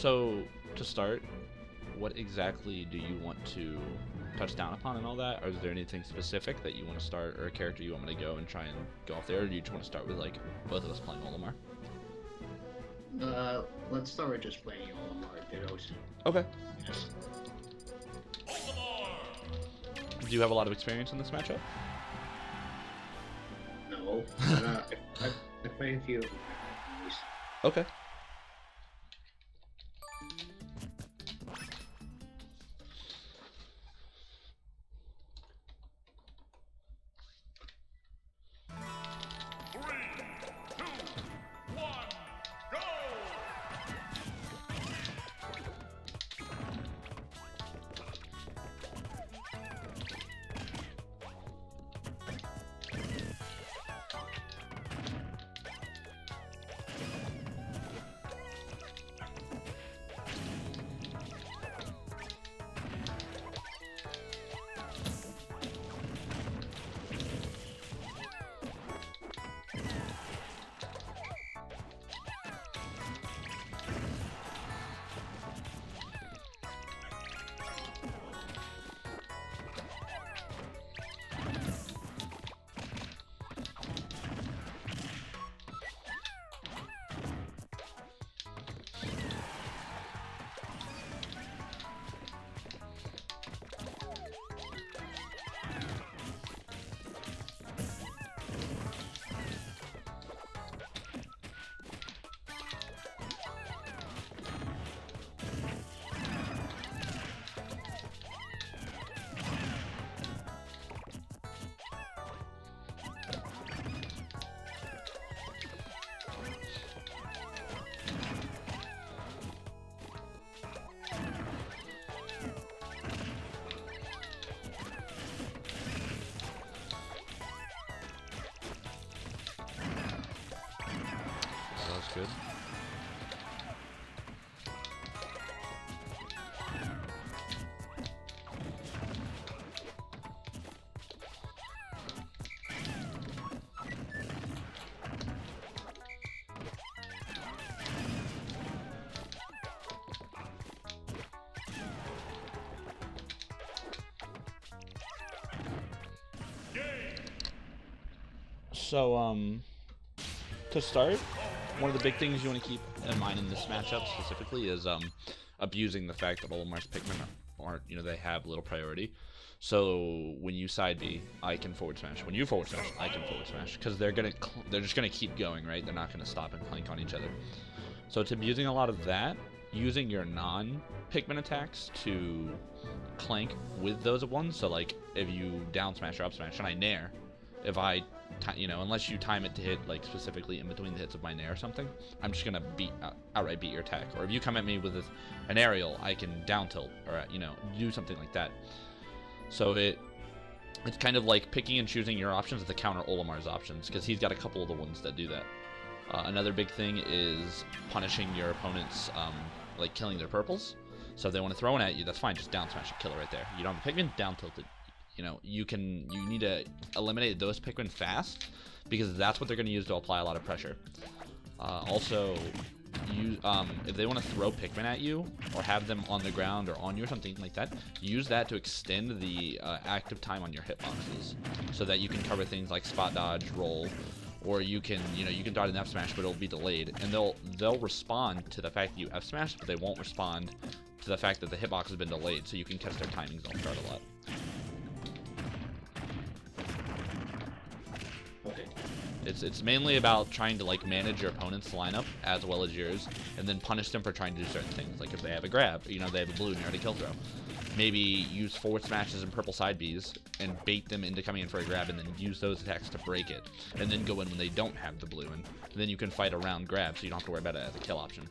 So to start, what exactly do you want to touch down upon and all that? Or is there anything specific that you want to start, or a character you want me to go and try and go off there, or do you just want to start with like both of us playing Olimar? Let's start with just playing Olimar Dittos. Okay. Yes. Do you have a lot of experience in this matchup? No, but I played a few. Okay. That was good. So, to start, one of the big things you want to keep in mind in this matchup specifically is abusing the fact that Olimar's Pikmin aren't, they have little priority. So when you side B, I can forward smash. When you forward smash, I can forward smash, because they're just gonna keep going, right? They're not gonna stop and clank on each other. So it's abusing a lot of that, using your non-Pikmin attacks to clank with those ones. So like if you down smash or up smash and I nair, if I, unless you time it to hit like specifically in between the hits of my nair or something, I'm just gonna outright beat your attack. Or if you come at me with an aerial, I can down tilt or do something like that. So it's kind of like picking and choosing your options to counter Olimar's options, because he's got a couple of the ones that do that. Another big thing is punishing your opponents, like killing their purples. So if they want to throw one at you, that's fine. Just down smash and kill it right there. You don't have a Pikmin, down tilt it. You need to eliminate those Pikmin fast, because that's what they're going to use to apply a lot of pressure. Also, if they want to throw Pikmin at you, or have them on the ground or on you or something like that, use that to extend the active time on your hitboxes, so that you can cover things like spot dodge, roll, or you can dodge an F smash, but it'll be delayed, and they'll respond to the fact that you F smashed, but they won't respond to the fact that the hitbox has been delayed, so you can catch their timings off guard a lot. Okay. It's mainly about trying to like manage your opponent's lineup as well as yours, and then punish them for trying to do certain things. Like if they have a grab, they have a blue and you're at a kill throw. Maybe use forward smashes and purple side Bs and bait them into coming in for a grab, and then use those attacks to break it, and then go in when they don't have the blue, and then you can fight around grab, so you don't have to worry about it as a kill option.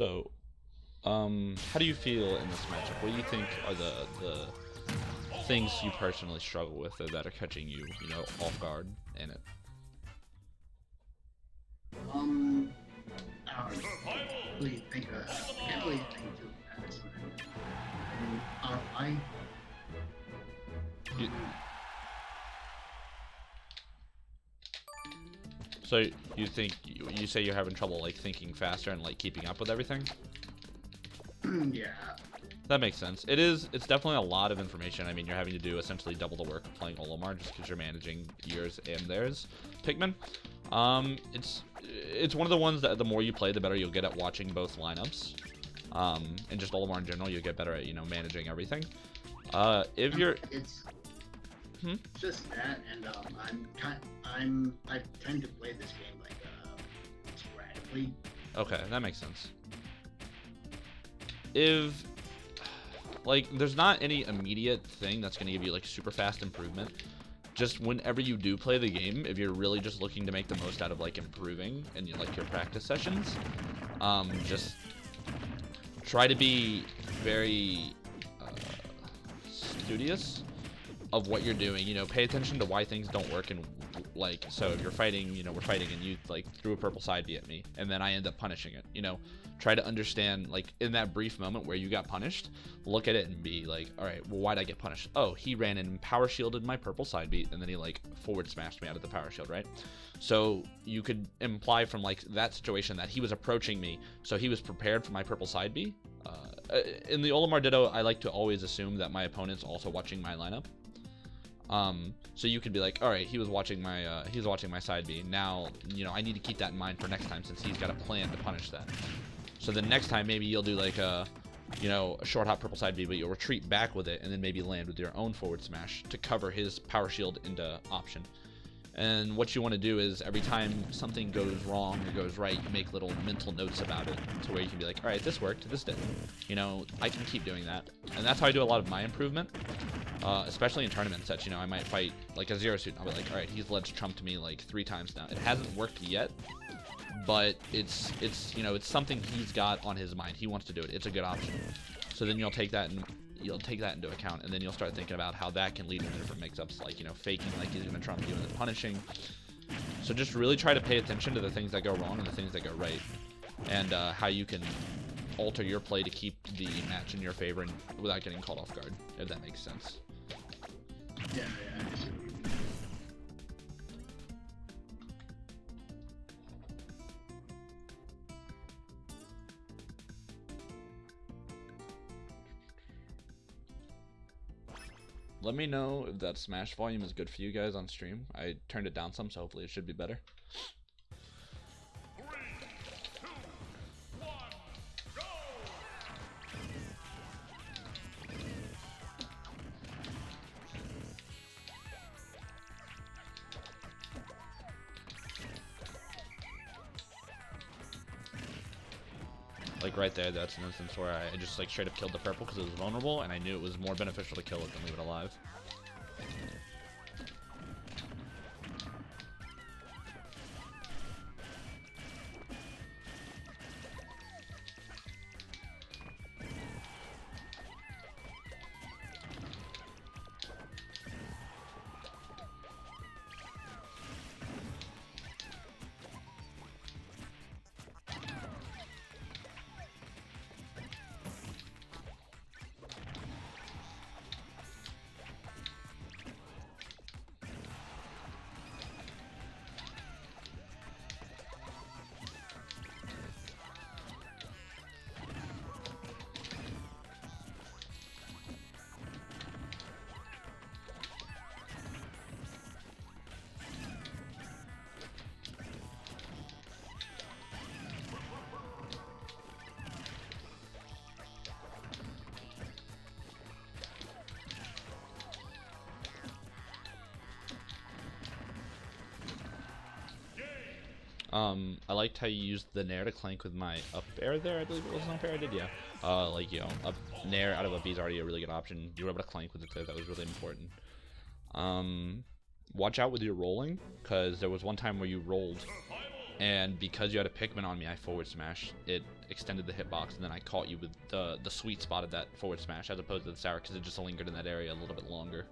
So, how do you feel in this matchup? What do you think are the things you personally struggle with that are catching you, off guard in it? I don't really think I can't really think too fast. I You, so you think you say you're having trouble like thinking faster and like keeping up with everything? yeah. That makes sense. It's definitely a lot of information. I mean, you're having to do essentially double the work of playing Olimar just because you're managing yours and theirs Pikmin. It's one of the ones that the more you play, the better you'll get at watching both lineups. And just Olimar in general, you'll get better at managing everything. If you're It's Hmm? just that, and I tend to play this game like sporadically. Okay, that makes sense. If like there's not any immediate thing that's going to give you like super fast improvement, just whenever you do play the game, if you're really just looking to make the most out of like improving and like your practice sessions, just try to be very studious of what you're doing. Pay attention to why things don't work, and like, so if you're fighting, we're fighting and you like threw a purple side B at me and then I end up punishing it, try to understand, like, in that brief moment where you got punished, look at it and be like, all right, well, why'd I get punished? Oh, he ran in and power shielded my purple side beat, and then he like forward smashed me out of the power shield, right? So you could imply from like that situation that he was approaching me, so he was prepared for my purple side B. In the Olimar Ditto, I like to always assume that my opponent's also watching my lineup. So you could be like, all right, he was watching my side B. Now, I need to keep that in mind for next time, since he's got a plan to punish that. So the next time, maybe you'll do like a short hop purple side B, but you'll retreat back with it and then maybe land with your own forward smash to cover his power shield into option. And what you want to do is every time something goes wrong or goes right, you make little mental notes about it to where you can be like, all right, this worked, this didn't. I can keep doing that. And that's how I do a lot of my improvement, especially in tournament sets. I might fight like a zero suit and I'll be like, all right, he's ledge trumped me like 3 times now. It hasn't worked yet, but it's something he's got on his mind. He wants to do it. It's a good option. So then you'll take that into account, and then you'll start thinking about how that can lead to different mix-ups, like faking like he's gonna trump you and then punishing. So just really try to pay attention to the things that go wrong and the things that go right, and how you can alter your play to keep the match in your favor and without getting caught off guard, if that makes sense. Yeah, I see what you mean. Let me know if that Smash volume is good for you guys on stream. I turned it down some, so hopefully it should be better. Like right there, that's an instance where I just like straight up killed the purple because it was vulnerable, and I knew it was more beneficial to kill it than leave it alive. I liked how you used the Nair to clank with my up air there. I believe it was an up air I did, yeah. Up Nair out of a B is already a really good option. You were able to clank with it there. That was really important. Watch out with your rolling, because there was one time where you rolled and because you had a Pikmin on me, I forward smash. It extended the hitbox, and then I caught you with the sweet spot of that forward smash, as opposed to the sour, because it just lingered in that area a little bit longer.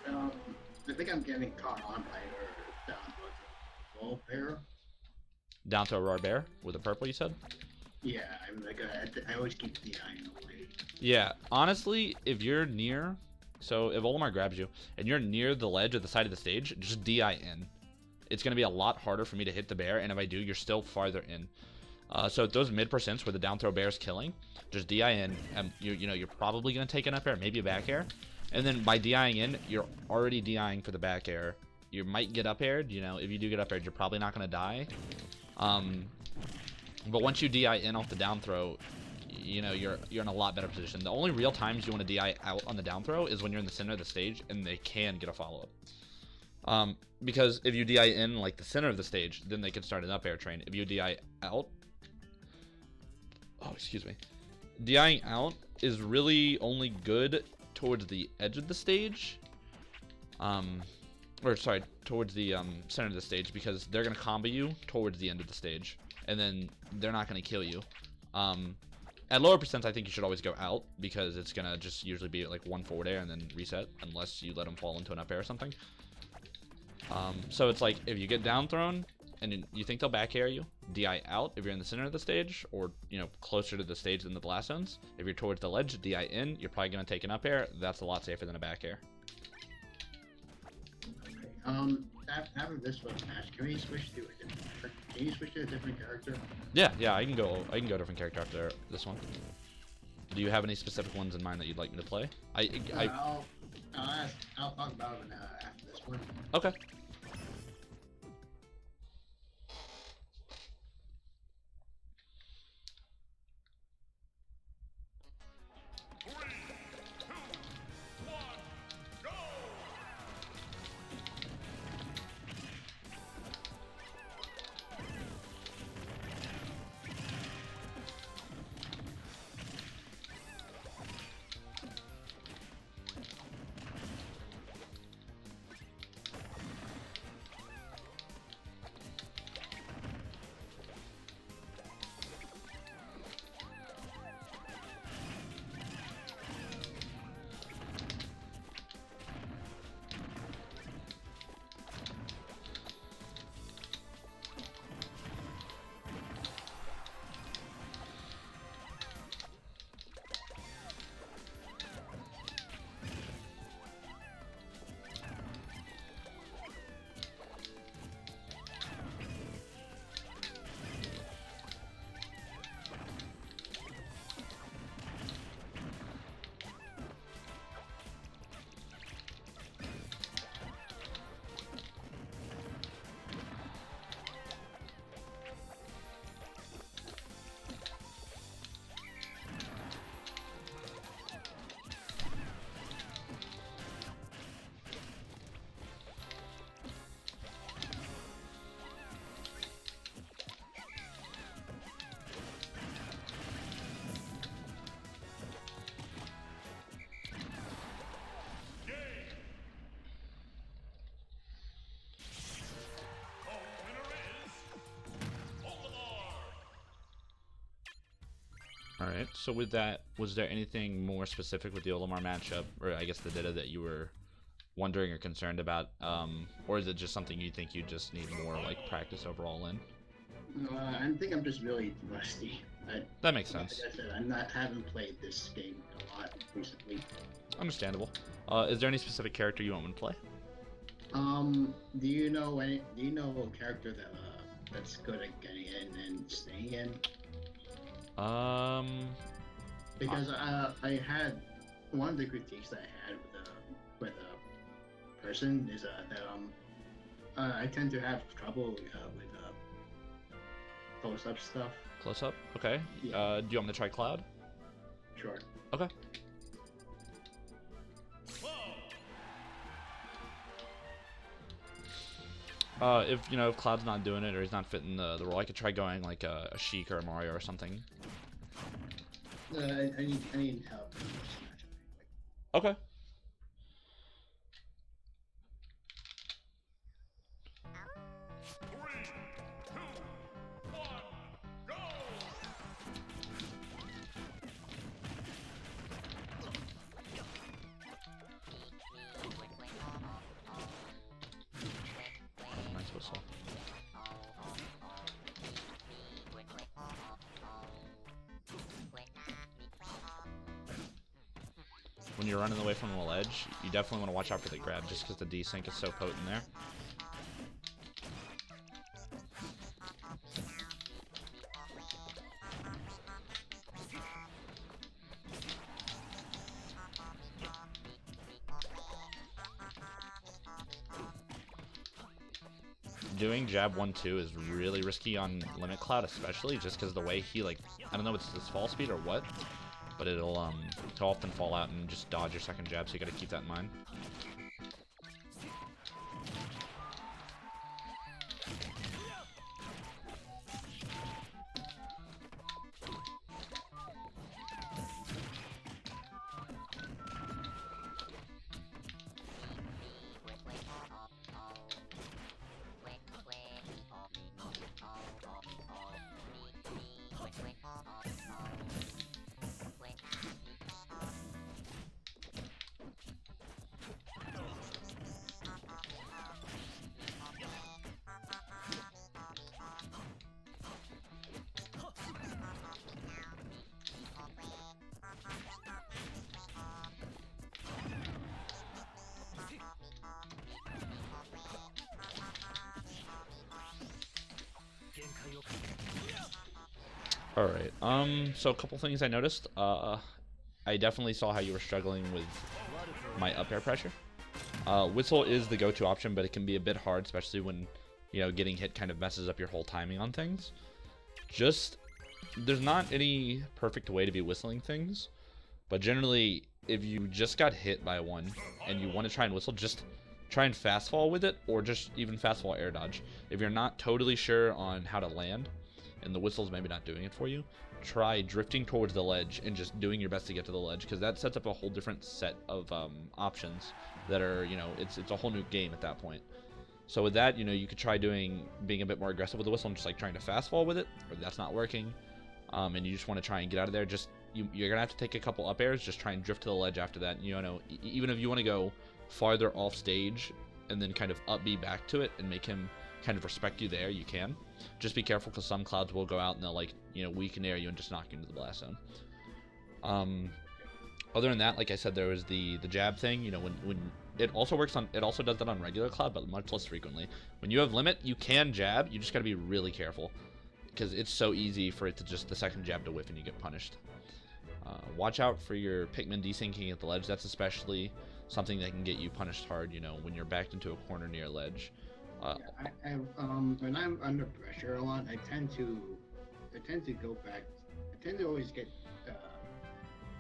I think I'm getting caught on by her down with a bear. Down to a raw bear with a purple, you said? Yeah, I'm like I always keep the eye away. Yeah, honestly, if you're near, so if Olimar grabs you and you're near the ledge or the side of the stage, just DI in. It's gonna be a lot harder for me to hit the bear, and if I do, you're still farther in. So those mid percents where the down throw bear is killing, just DI in, and you're probably gonna take an up air, maybe a back air, and then by DIing in, you're already DIing for the back air. You might get up aired, if you do get up aired, you're probably not gonna die. But once you DI in off the down throw, you're in a lot better position. The only real times you want to DI out on the down throw is when you're in the center of the stage and they can get a follow-up. Because if you DI in like the center of the stage, then they can start an up air train. If you DI out, DIing out is really only good towards the edge of the stage. Towards the center of the stage, because they're gonna combo you towards the end of the stage, and then they're not gonna kill you. At lower percents, I think you should always go out, because it's gonna just usually be like one forward air and then reset, unless you let them fall into an up air or something. So it's like, if you get down thrown and you think they'll back air you, DI out if you're in the center of the stage, or closer to the stage than the blast zones. If you're towards the ledge, DI in, you're probably gonna take an up air. That's a lot safer than a back air. After this one match, can we switch to a different character? Yeah, I can go different character after this one. Do you have any specific ones in mind that you'd like me to play? I'll talk about it after this one. Okay. Alright, so with that, was there anything more specific with the Olimar matchup, or I guess the Ditto, that you were wondering or concerned about? Or is it just something you think you just need more practice overall in? I think I'm just really rusty. That makes sense. Like I said, haven't played this game a lot recently. Understandable. Is there any specific character you want me to play? Do you know a character that's good at getting in and staying in? Because I had one of the critiques that I had with a person is that I tend to have trouble with close-up stuff. Close-up? Okay. Yeah. Do you want me to try Cloud? Sure. Okay. If Cloud's not doing it or he's not fitting the role, I could try going like a Sheik or a Mario or something. I need help. Okay. when you're running away from the ledge, you definitely want to watch out for the grab, just because the desync is so potent there. Doing jab 1-2 is really risky on Limit Cloud, especially just because the way he, like, I don't know if it's his fall speed or what, but it'll often fall out and just dodge your second jab, so you gotta keep that in mind. Alright, so a couple things I noticed. I definitely saw how you were struggling with my up air pressure. Whistle is the go-to option, but it can be a bit hard, especially when, you know, getting hit kind of messes up your whole timing on things. There's not any perfect way to be whistling things, but generally, if you just got hit by one and you want to try and whistle, just try and fast fall with it, or just even fast fall air dodge. If you're not totally sure on how to land, and the whistle's maybe not doing it for you, try drifting towards the ledge and just doing your best to get to the ledge, because that sets up a whole different set of options that are, you know, it's a whole new game at that point. So with that, you know, you could try being a bit more aggressive with the whistle and just like trying to fast fall with it, or that's not working, and you just want to try and get out of there. Just you're gonna have to take a couple up airs, just try and drift to the ledge after that. You know, even if you want to go farther off stage and then kind of up B back to it and make him kind of respect you there, you can. Just be careful, because some clouds will go out and they'll, like, you know, weaken air you and just knock you into the blast zone. Other than that, like I said, there was the jab thing. You know, when it also does that on regular cloud, but much less frequently. When you have limit, you can jab. You just got to be really careful, because it's so easy for it to just the second jab to whiff and you get punished. Watch out for your Pikmin desyncing at the ledge. That's especially something that can get you punished hard, you know, when you're backed into a corner near a ledge. When I'm under pressure a lot, I tend to go back. I tend to always get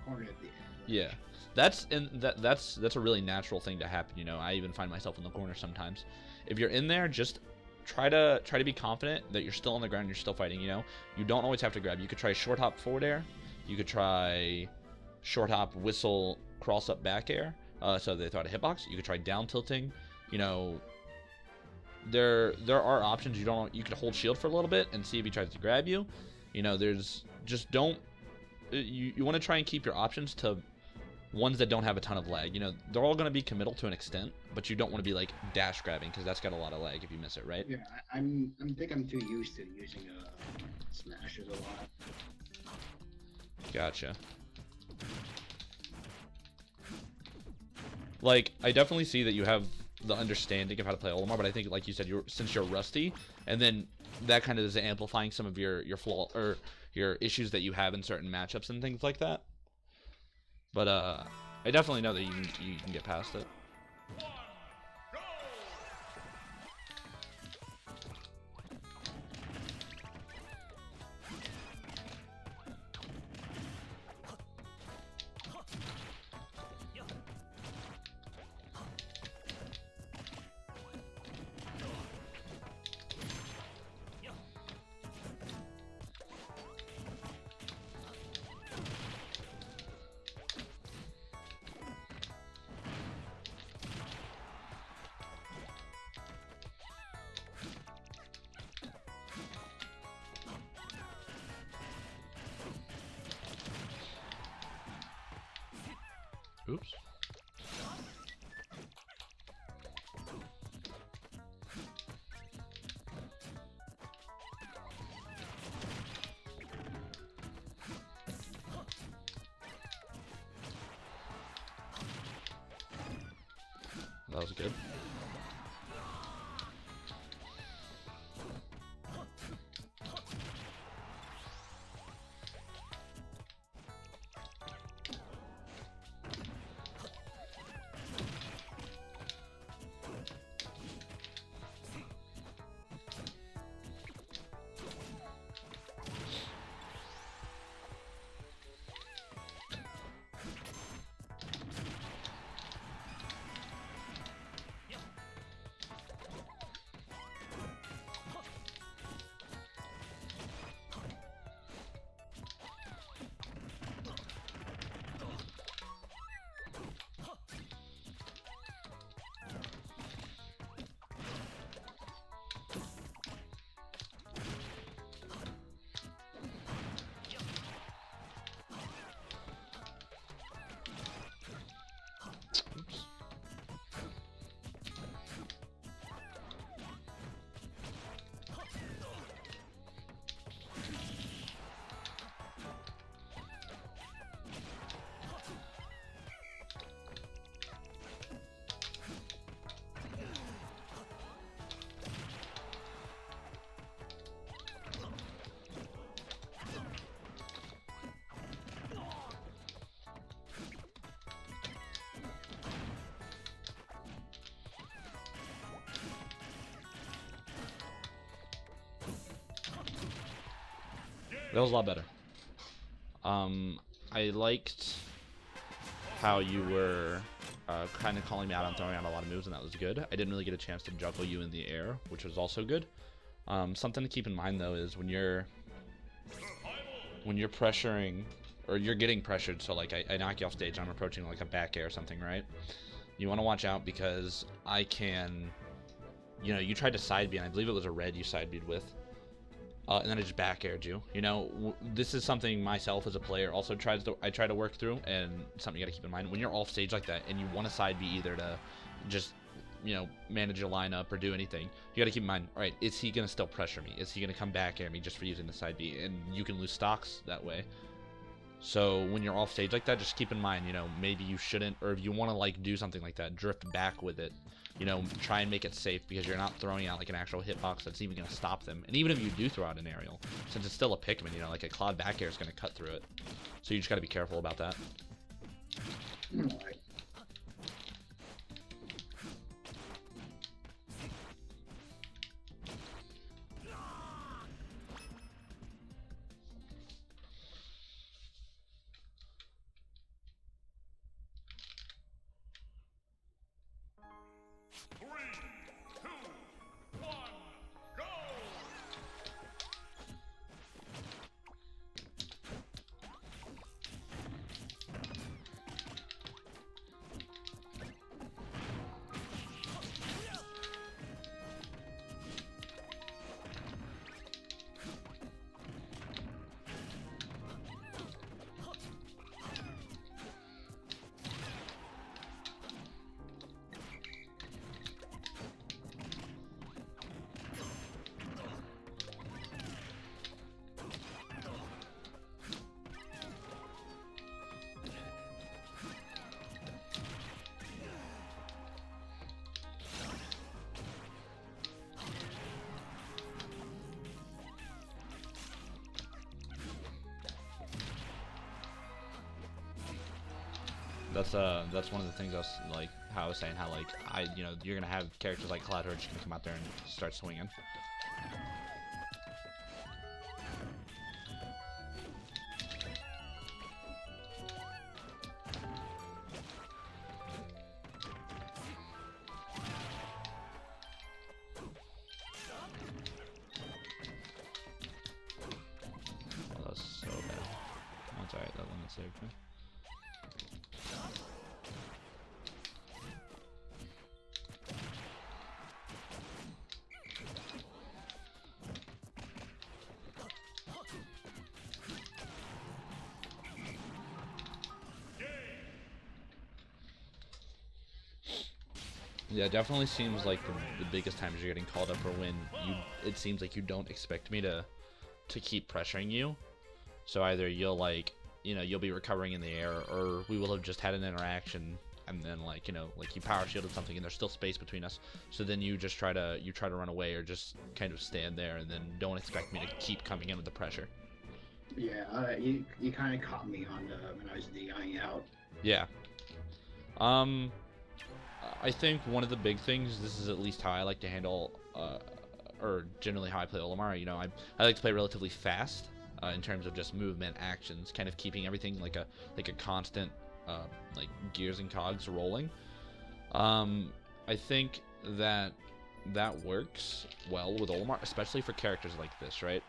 cornered at the end. Yeah, that's a really natural thing to happen. You know, I even find myself in the corner sometimes. If you're in there, just try to be confident that you're still on the ground, you're still fighting. You know, you don't always have to grab. You could try short hop forward air. You could try short hop whistle cross up back air. So they thought a hitbox. You could try down tilting. You know, there are options. You could hold shield for a little bit and see if he tries to grab you. You know, you want to try and keep your options to ones that don't have a ton of lag. You know, they're all going to be committal to an extent, but you don't want to be like dash grabbing, because that's got a lot of lag if you miss it, right? Yeah, I think I'm too used to using smashes a lot. Gotcha. Like, I definitely see that you have the understanding of how to play Olimar, but I think, like you said, since you're rusty, and then that kind of is amplifying some of your flaw or your issues that you have in certain matchups and things like that. But I definitely know that you can get past it. Oops. That was good. That was a lot better. I liked how you were kind of calling me out on throwing out a lot of moves, and that was good. I didn't really get a chance to juggle you in the air, which was also good. Something to keep in mind though is when you're pressuring, or you're getting pressured, so like I knock you off stage, I'm approaching like a back air or something, right? You want to watch out because I can, you know, you tried to side B, and I believe it was a red you side B'd with. And then I just back aired you. You know, this is something myself as a player also I try to work through, and something you got to keep in mind when you're off stage like that and you want to side B either to just, you know, manage your lineup or do anything. You got to keep in mind, all right, is he gonna still pressure me? Is he gonna come back air me just for using the side B? And you can lose stocks that way. So when you're off stage like that, just keep in mind, you know, maybe you shouldn't, or if you want to like do something like that, drift back with it. You know, try and make it safe because you're not throwing out like an actual hitbox that's even going to stop them. And even if you do throw out an aerial, since it's still a Pikmin, you know, like a Cloud back air is going to cut through it. So you just got to be careful about that. That's one of the things I was like, how I was saying how like you know, you're gonna have characters like Cloud who are just gonna come out there and start swinging. Oh, that's so bad. That's alright, that limit saved me. Yeah, it definitely seems like the biggest times you're getting called up are when it seems like you don't expect me to keep pressuring you. So either you'll like, you know, you'll be recovering in the air, or we will have just had an interaction and then like like you power shielded something and there's still space between us, so then you just try to run away or just kind of stand there and then don't expect me to keep coming in with the pressure. Yeah, you kind of caught me on when I was DIing out. Yeah. I think one of the big things, this is at least how I like to handle, or generally how I play Olimar, I like to play relatively fast in terms of just movement, actions, kind of keeping everything like a constant, like gears and cogs rolling. I think that works well with Olimar, especially for characters like this, right?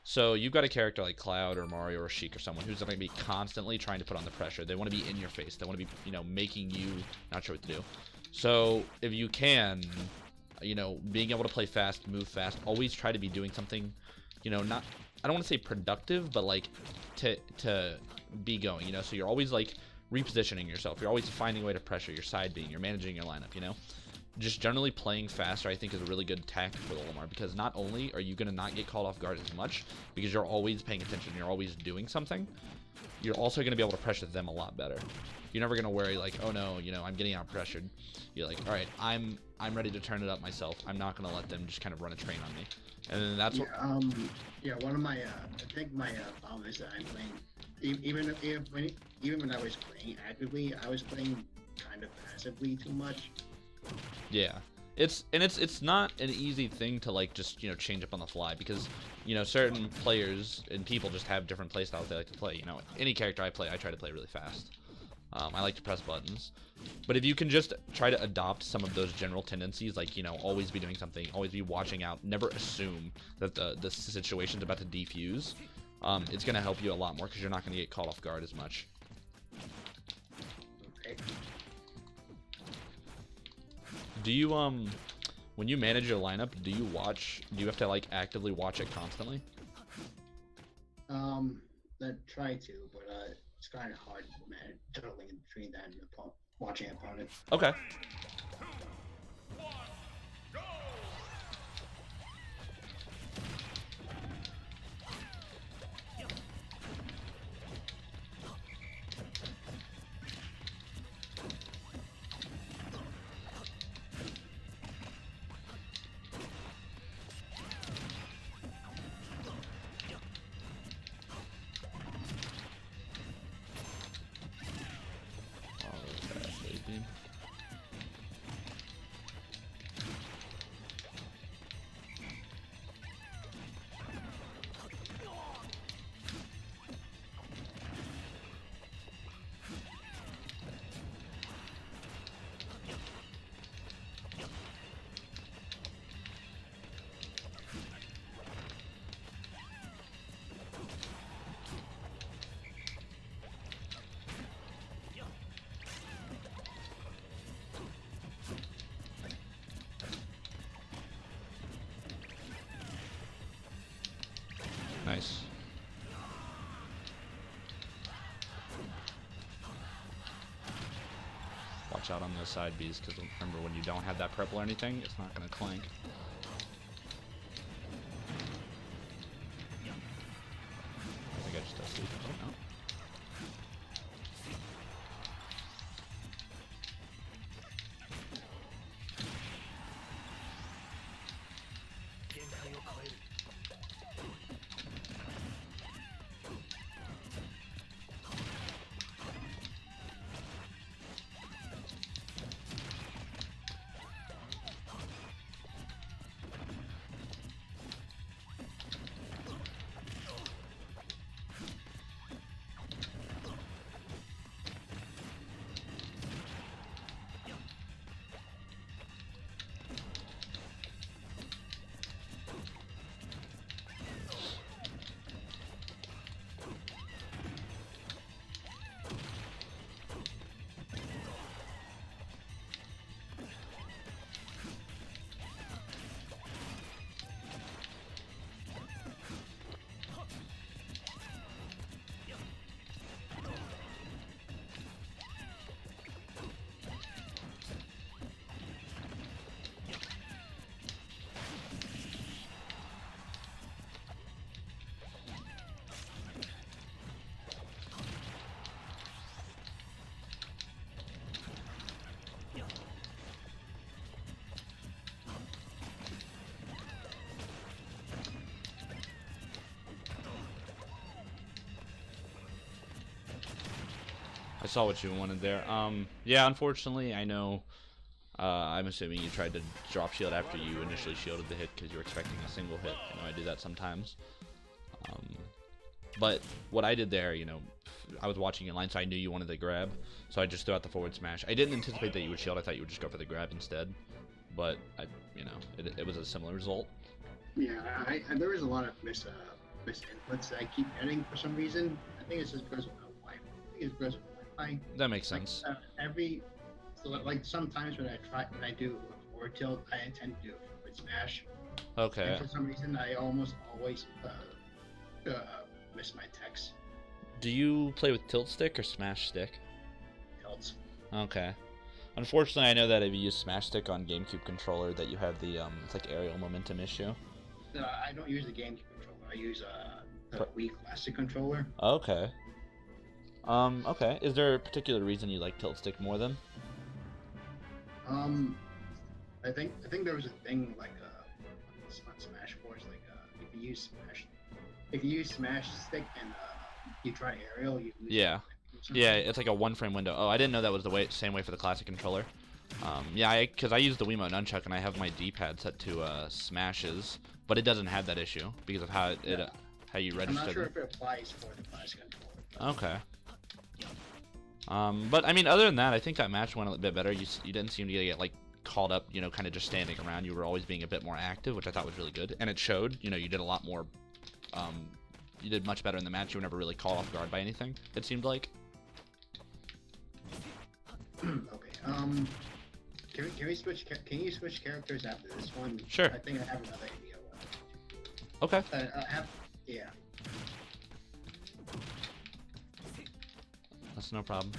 So you've got a character like Cloud or Mario or Sheik or someone who's going to be constantly trying to put on the pressure. They want to be in your face. They want to be, making you not sure what to do. So if you can, being able to play fast, move fast, always try to be doing something, not, I don't want to say productive, but like to be going, so you're always like repositioning yourself. You're always finding a way to pressure your side being, you're managing your lineup, Just generally playing faster, I think, is a really good tactic for Olimar, because not only are you going to not get caught off guard as much, because you're always paying attention, you're always doing something, you're also going to be able to pressure them a lot better. You're never going to worry like, oh no, I'm getting out pressured. You're like, all right, I'm ready to turn it up myself. I'm not going to let them just kind of run a train on me. And then that's one of my I think my problem is that I'm playing even when I was playing actively, I was playing kind of passively too much. Yeah, it's not an easy thing to like just change up on the fly, because certain players and people just have different play styles they like to play. Any character I play, I try to play really fast. I like to press buttons, but if you can just try to adopt some of those general tendencies, like always be doing something, always be watching out, never assume that the situation's about to defuse, it's gonna help you a lot more, because you're not gonna get caught off guard as much. Okay. Do you when you manage your lineup, do you have to like actively watch it constantly? I try to, but it's kind of hard, man, juggling in between that and watching opponent. Okay. Nice. Watch out on those side Bs, because remember, when you don't have that purple or anything, it's not going to clank. I think I just tested. Oh, no. saw what you wanted there. Yeah, unfortunately, I know. I'm assuming you tried to drop shield after you initially shielded the hit because you were expecting a single hit. I know I do that sometimes. But what I did there, I was watching in line, so I knew you wanted the grab. So I just threw out the forward smash. I didn't anticipate that you would shield. I thought you would just go for the grab instead. But it was a similar result. Yeah, there was a lot of misinputs that I keep getting for some reason. I think it's just because of Wi-Fi. I think it's because of Wi-Fi. That makes sense. Like sometimes when I do a forward tilt, I intend to do a forward smash. Okay. And for some reason, I almost always miss my text Do you play with tilt stick or smash stick? tilts. Okay. Unfortunately, I know that if you use smash stick on GameCube controller, that you have the it's like aerial momentum issue. I don't use the GameCube controller. I use the Wii Classic controller. Okay. Okay. Is there a particular reason you like tilt stick more than? I think there was a thing like on Smash Bros. Like if you use Smash Stick and you try aerial, you lose. Yeah. Yeah, it's like a 1-frame window. Oh, I didn't know that was the same way for the classic controller. Yeah, because I use the Wiimote nunchuck and I have my D-pad set to smashes, but it doesn't have that issue because of how how you register. I'm not sure if it applies for the classic controller. Okay. But I mean, other than that, I think that match went a bit better. You didn't seem to get like called up, kind of just standing around. You were always being a bit more active, which I thought was really good, and it showed. You did a lot more. You did much better in the match. You were never really caught off guard by anything. It seemed like. Okay. Can we switch? Can you switch characters after this one? Sure. I think I have another idea. Okay. Yeah. That's no problem.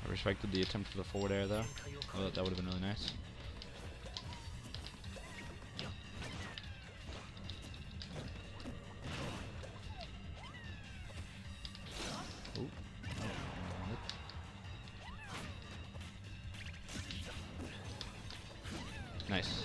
I respected the attempt for the forward air though. That would have been really nice. Ooh. Nice.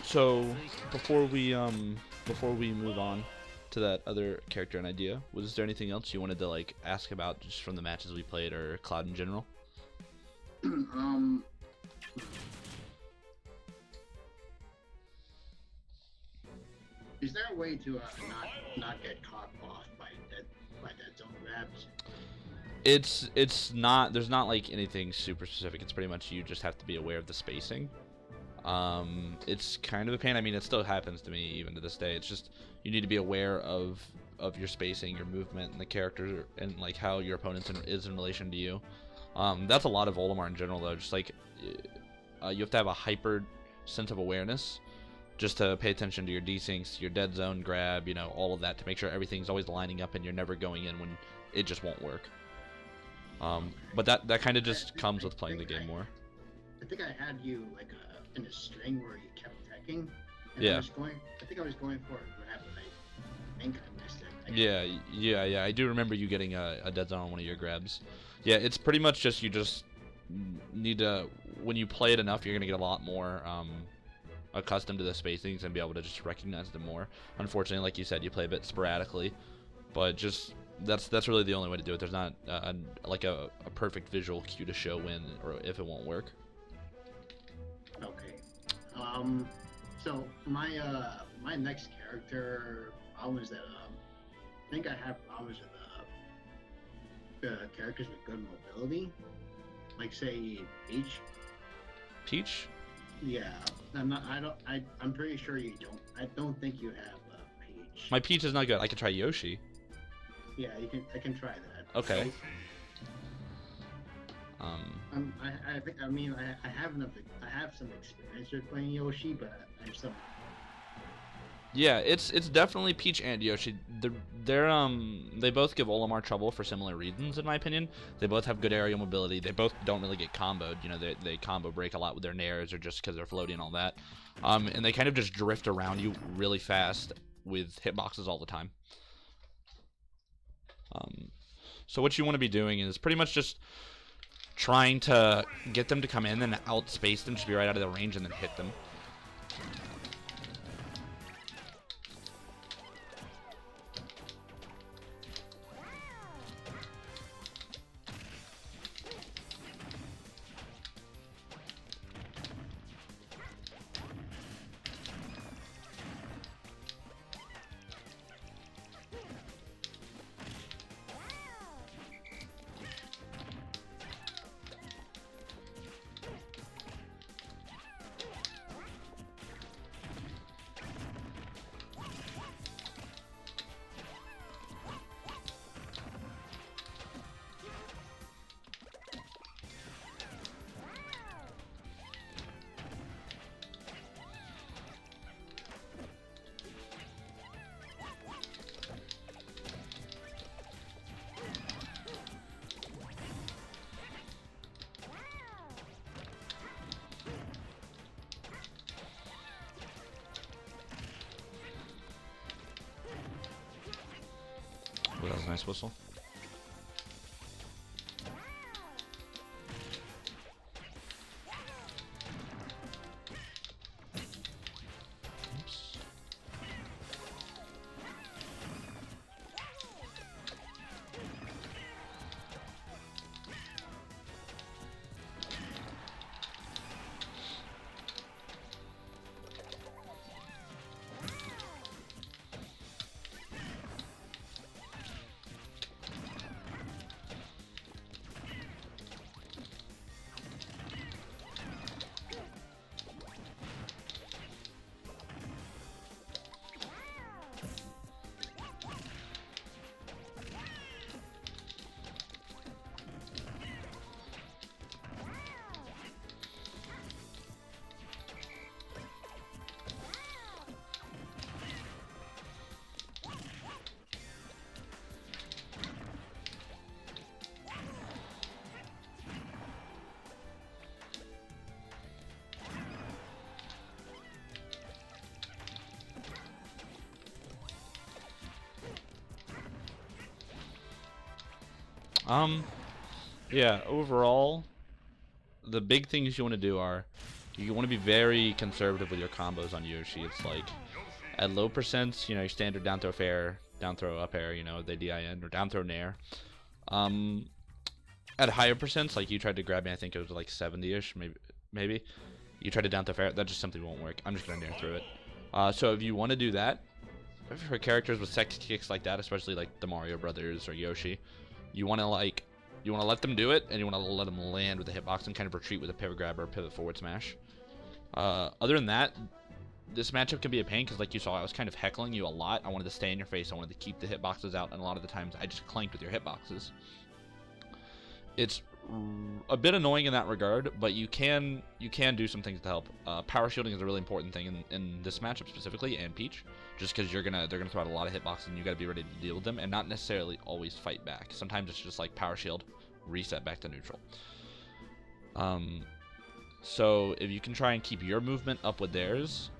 So before we move on to that other character and idea, was there anything else you wanted to like ask about just from the matches we played or Cloud in general? Is there a way to not get caught off by dead zone grabs? It's not. There's not like anything super specific. It's pretty much you just have to be aware of the spacing. It's kind of a pain. I mean, it still happens to me even to this day. It's just you need to be aware of your spacing, your movement, and the character, and like how your opponent is in relation to you. That's a lot of Olimar in general, though. Just like you have to have a hyper sense of awareness, just to pay attention to your desyncs, your dead zone grab, you know, all of that to make sure everything's always lining up and you're never going in when it just won't work. But that kind of just comes with playing the game more. I think I had you like in a string where you kept attacking. And Yeah. I think I was going for a grab, but I think I missed it. Yeah. I do remember you getting a dead zone on one of your grabs. Yeah, it's pretty much just you just need to, when you play it enough, you're gonna get a lot more accustomed to the spacings and be able to just recognize them more. Unfortunately, like you said, you play a bit sporadically, but just that's really the only way to do it. There's not like a perfect visual cue to show when or if it won't work. Okay. So my next character problem is that I think I have problems with characters with good mobility, like say Peach. Peach? Yeah, I'm pretty sure you don't. I don't think you have Peach. My Peach is not good. I could try Yoshi. Yeah, I can try that. Okay. I think I have enough. I have some experience with playing Yoshi, but I'm still. Yeah, it's definitely Peach and Yoshi. They both give Olimar trouble for similar reasons, in my opinion. They both have good aerial mobility. They both don't really get comboed. You know, they combo break a lot with their nairs or just because they're floaty and all that. And they kind of just drift around you really fast with hitboxes all the time. So what you want to be doing is pretty much just trying to get them to come in and outspace them, just be right out of the range and then hit them. Oh, that was a nice whistle. Oops. Yeah, overall, the big things you want to do are, you want to be very conservative with your combos on Yoshi. It's like, at low percents, you know, your standard down throw fair, down throw up air, you know, the DIN, or down throw nair. At higher percents, like you tried to grab me, I think it was like 70-ish, maybe. You tried to down throw fair, that just simply won't work. I'm just going to nair through it. So if you want to do that, for characters with sex kicks like that, especially like the Mario Brothers or Yoshi, you want to let them do it, and you want to let them land with the hitbox and kind of retreat with a pivot grab or a pivot forward smash. Other than that, this matchup can be a pain because, like you saw, I was kind of heckling you a lot. I wanted to stay in your face. I wanted to keep the hitboxes out, and a lot of the times I just clanked with your hitboxes. It's a bit annoying in that regard, but you can do some things to help. Power shielding is a really important thing in this matchup specifically, and Peach, just because they're gonna throw out a lot of hitboxes, and you got to be ready to deal with them, and not necessarily always fight back. Sometimes it's just like power shield, reset back to neutral. So if you can try and keep your movement up with theirs,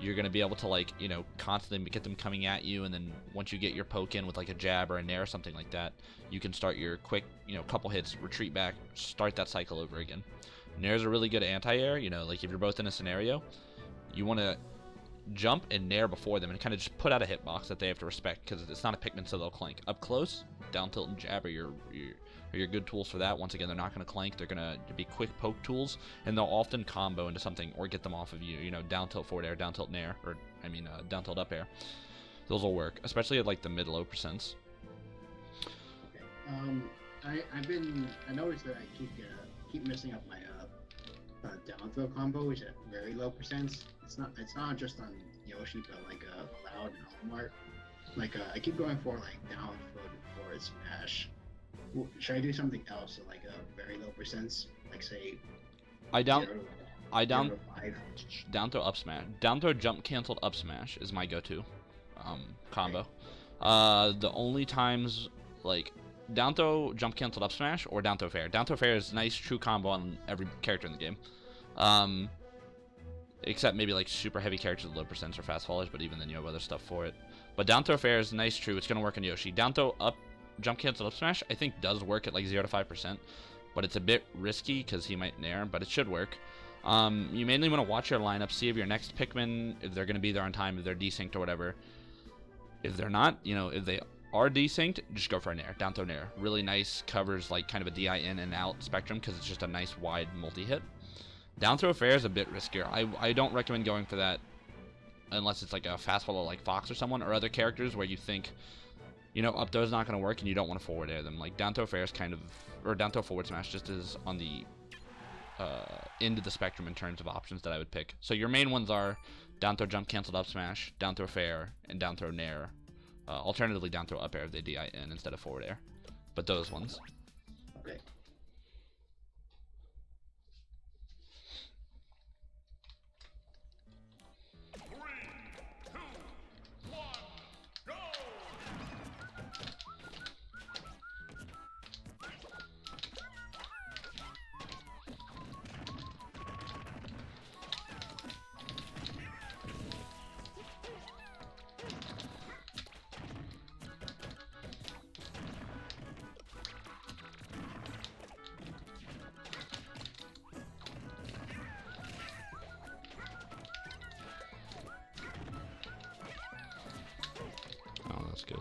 you're going to be able to, like, you know, constantly get them coming at you, and then once you get your poke in with, like, a jab or a nair or something like that, you can start your quick, you know, couple hits, retreat back, start that cycle over again. Nair's a really good anti-air, you know, like, if you're both in a scenario, you want to jump and nair before them and kind of just put out a hitbox that they have to respect, because it's not a Pikmin, so they'll clank. Up close, down tilt and jab are your good tools for that. Once again, they're not going to clank. They're going to be quick poke tools, and they'll often combo into something or get them off of you. You know, down tilt forward air, down tilt nair, or down tilt up air. Those will work, especially at like the mid-low percents. Okay. I noticed that I keep messing up my down throw combos at very low percents. It's not just on Yoshi, but like Cloud and Olimar. Like I keep going for like down throw forward smash. Should I do something else at like a very low percents, like say down throw up smash, down throw jump canceled up smash is my go-to combo. The only times like down throw jump canceled up smash or down throw fair. Down throw fair is a nice true combo on every character in the game, except maybe like super heavy characters with low percents or fast fallers, but even then you have other stuff for it. But down throw fair is nice true. It's gonna work on Yoshi. Down throw up jump cancel up smash I think does work at like 0 to 5%, but it's a bit risky because he might nair, but it should work. You mainly want to watch your lineup, see if your next Pikmin, if they're going to be there on time, if they're desynced or whatever. If they're not, you know, if they are desynced, just go for a nair, down throw nair. Really nice, covers like kind of a DI in and out spectrum because it's just a nice wide multi-hit. Down throw fair is a bit riskier. I don't recommend going for that unless it's like a fast follow like Fox or someone, or other characters where you think, you know, up throw's not going to work and you don't want to forward air them. Like down throw fair is kind of, or down throw forward smash just is on the end of the spectrum in terms of options that I would pick. So your main ones are down throw jump canceled up smash, down throw fair, and down throw nair. Alternatively down throw up air if they DI in instead of forward air. But those ones. Okay. Oh, that's good.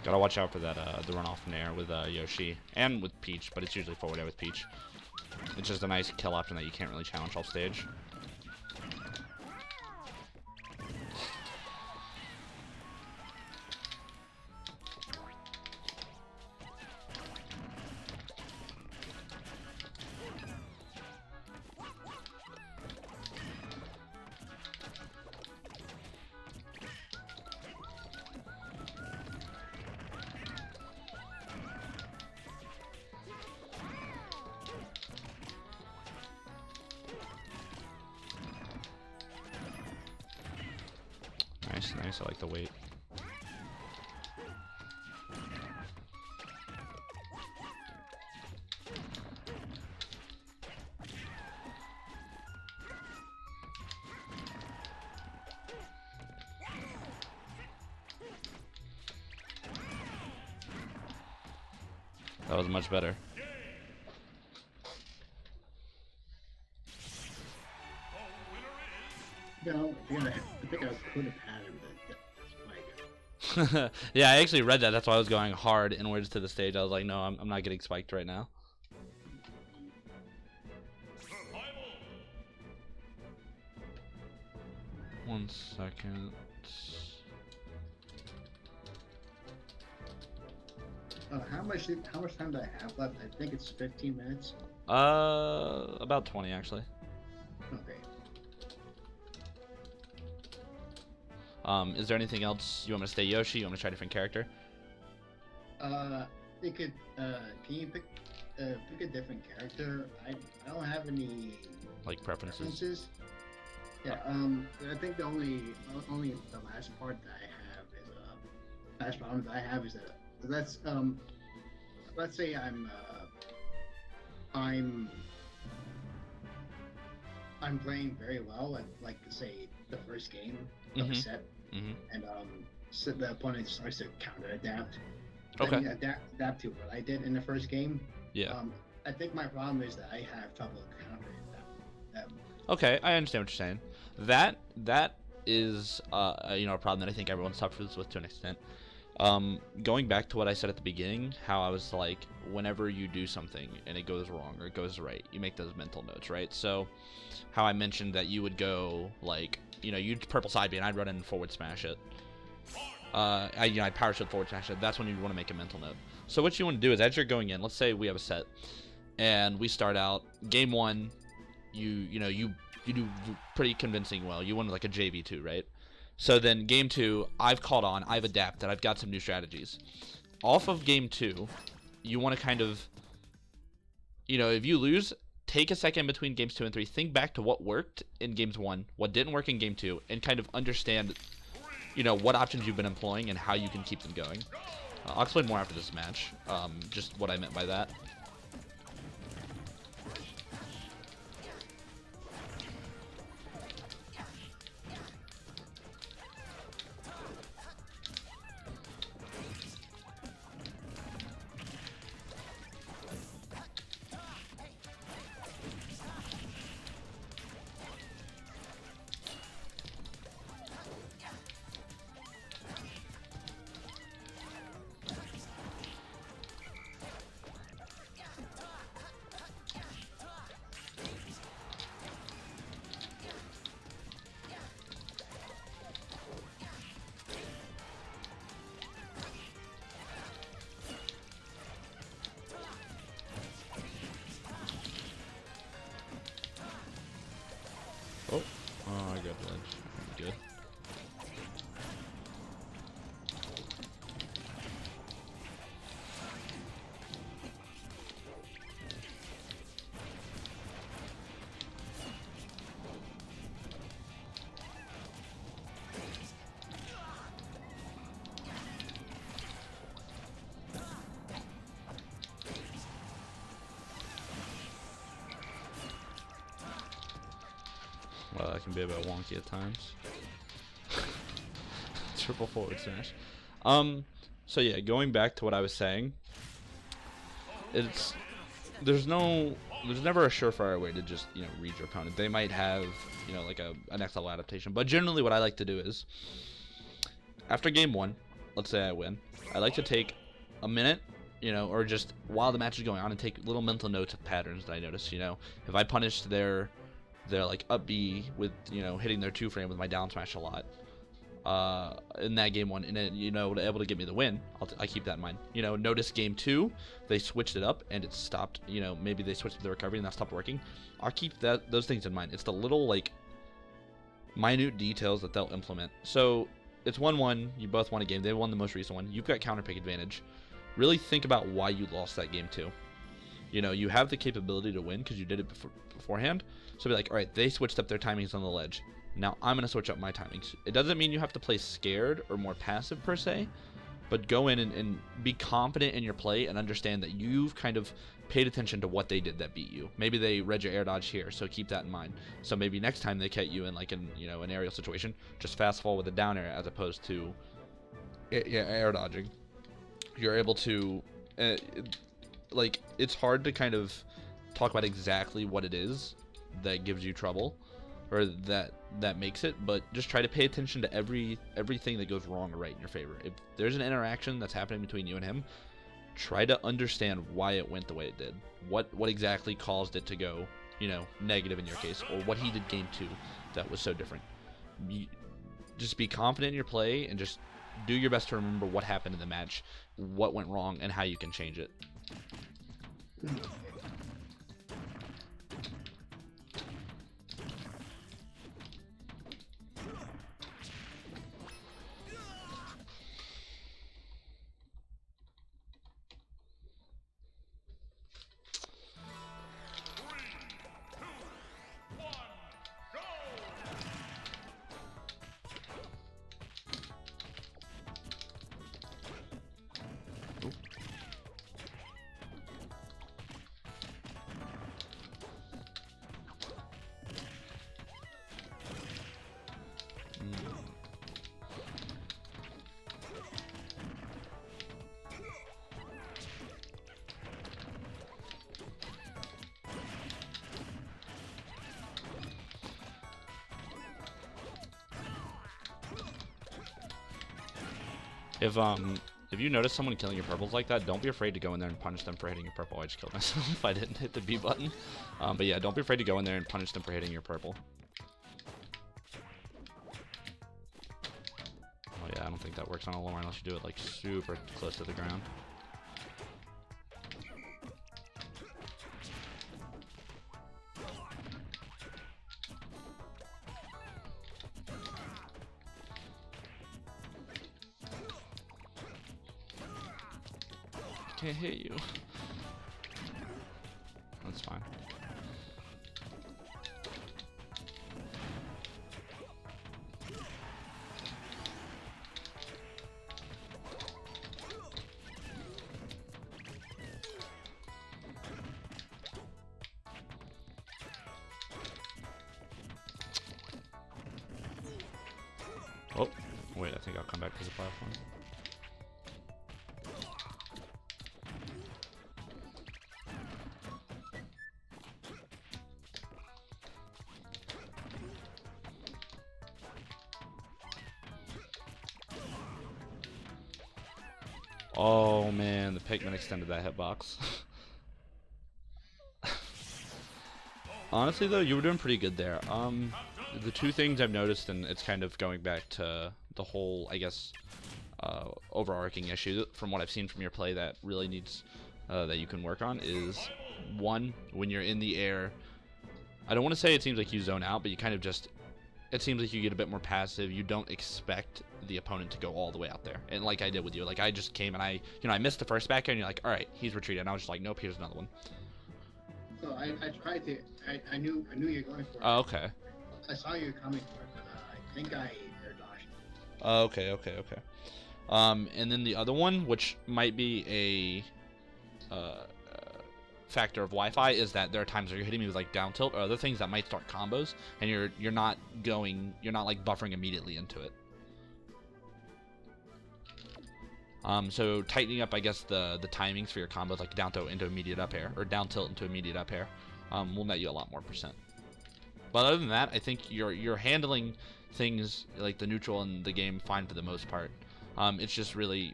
Gotta watch out for that the runoff nair with Yoshi and with Peach, but it's usually forward air with Peach. It's just a nice kill option that you can't really challenge off stage. Nice, I like the weight. That was much better. No, yeah, I think I could have had him, but that's like. Yeah, I actually read that. That's why I was going hard inwards to the stage. I was like, no, I'm not getting spiked right now. One second. How much time do I have left? I think it's 15 minutes. About 20 actually. Okay. Is there anything else you want me to stay Yoshi? You want me to try a different character? You could. Can you pick a different character? I don't have any Like preferences? preferences. Yeah. I think the only the last part that I have is last problem that I have is that let's say I'm playing very well at, like, say, the first game of the set, and so the opponent starts to counter adapt. Okay. I mean, adapt to what I did in the first game. Yeah. I think my problem is that I have trouble countering them. Okay, I understand what you're saying. That is you know, a problem that I think everyone suffers with to an extent. Going back to what I said at the beginning, how I was like, whenever you do something and it goes wrong or it goes right, you make those mental notes, right? So, how I mentioned that you would go, like, you know, you'd purple side B and I'd run in and forward smash it. I'd power shield forward smash it. That's when you want to make a mental note. So what you want to do is, as you're going in, let's say we have a set, and we start out game 1, you do pretty convincing well. You won like a JV2, right? So then game 2, I've caught on, I've adapted, I've got some new strategies. Off of game 2, you want to kind of, you know, if you lose, take a second between games 2 and 3, think back to what worked in games 1, what didn't work in game 2, and kind of understand, you know, what options you've been employing and how you can keep them going. I'll explain more after this match, just what I meant by that. Oh, I got ledge. Good. Well, that can be a bit wonky at times. Triple forward smash. So yeah, going back to what I was saying, there's never a surefire way to just, you know, read your opponent. They might have, you know, like a next level adaptation, but generally what I like to do is, after game 1, let's say I win, I like to take a minute, you know, or just while the match is going on, and take little mental notes of patterns that I notice. You know, if I punished their like up B with, you know, hitting their 2-frame with my down smash a lot in that game 1, and then, you know, able to get me the win, I keep that in mind. You know, notice game 2 they switched it up and it stopped. You know, maybe they switched the recovery and that stopped working. I'll keep those things in mind. It's the little, like, minute details that they'll implement. So it's 1-1. You both won a game. They won the most recent one. You've got counter pick advantage. Really think about why you lost that game 2. You know, you have the capability to win because you did it beforehand. So be like, all right, they switched up their timings on the ledge. Now I'm going to switch up my timings. It doesn't mean you have to play scared or more passive per se, but go in and be confident in your play and understand that you've kind of paid attention to what they did that beat you. Maybe they read your air dodge here, so keep that in mind. So maybe next time they catch you in, like, an aerial situation, just fast fall with a down air as opposed to air dodging. You're able to like it's hard to kind of talk about exactly what it is that gives you trouble, or that makes it, but just try to pay attention to everything that goes wrong or right in your favor. If there's an interaction that's happening between you and him, try to understand why it went the way it did. What exactly caused it to go, negative in your case, or what he did game 2 that was so different. Just be confident in your play and just do your best to remember what happened in the match, what went wrong, and how you can change it. If you notice someone killing your purples like that, don't be afraid to go in there and punish them for hitting your purple. I just killed myself if I didn't hit the B button. But yeah, don't be afraid to go in there and punish them for hitting your purple. Oh yeah, I don't think that works on Olimar unless you do it like super close to the ground. Can't hit you. That's fine. Oh, wait, I think I'll come back to the platform. Oh man, the Pikmin extended that hitbox. Honestly though, you were doing pretty good there. The two things I've noticed, and it's kind of going back to the whole, I guess, overarching issue from what I've seen from your play that really needs, that you can work on is, one, when you're in the air, I don't want to say it seems like you zone out, but you kind of just, it seems like you get a bit more passive. You don't expect the opponent to go all the way out there. And like I did with you, like I just came and I missed the first back air and you're like, all right, he's retreated. And I was just like, nope, here's another one. So I tried to, I knew you're going for it. Oh, okay. I saw you coming for it, but I think I air dodged. Oh, okay. And then the other one, which might be a factor of Wi-Fi, is that there are times where you're hitting me with like down tilt or other things that might start combos, and you're not like buffering immediately into it. So tightening up, I guess, the timings for your combos, like down throw into immediate up air or down tilt into immediate up air, will net you a lot more percent. But other than that, I think you're handling things like the neutral and the game fine for the most part. It's just really,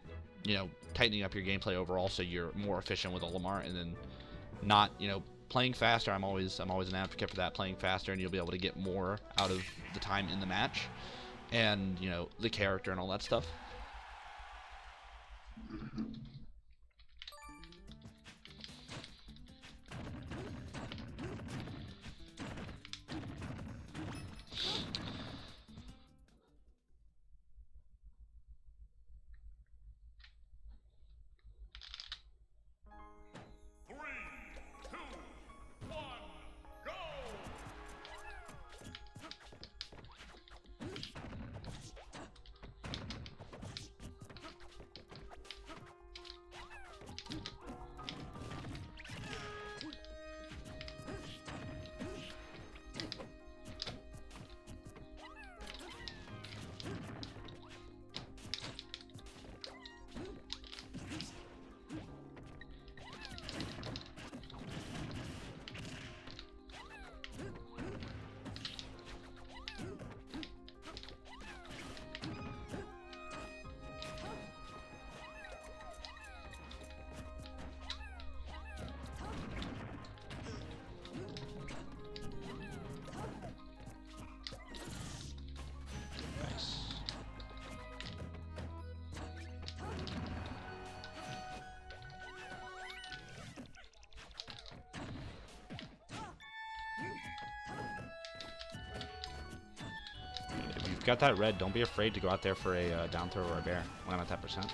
tightening up your gameplay overall so you're more efficient with Olimar, and then not, playing faster. I'm always an advocate for that, playing faster, and you'll be able to get more out of the time in the match, and the character and all that stuff. you've got that red, don't be afraid to go out there for a down throw or a bear when I'm at that percent.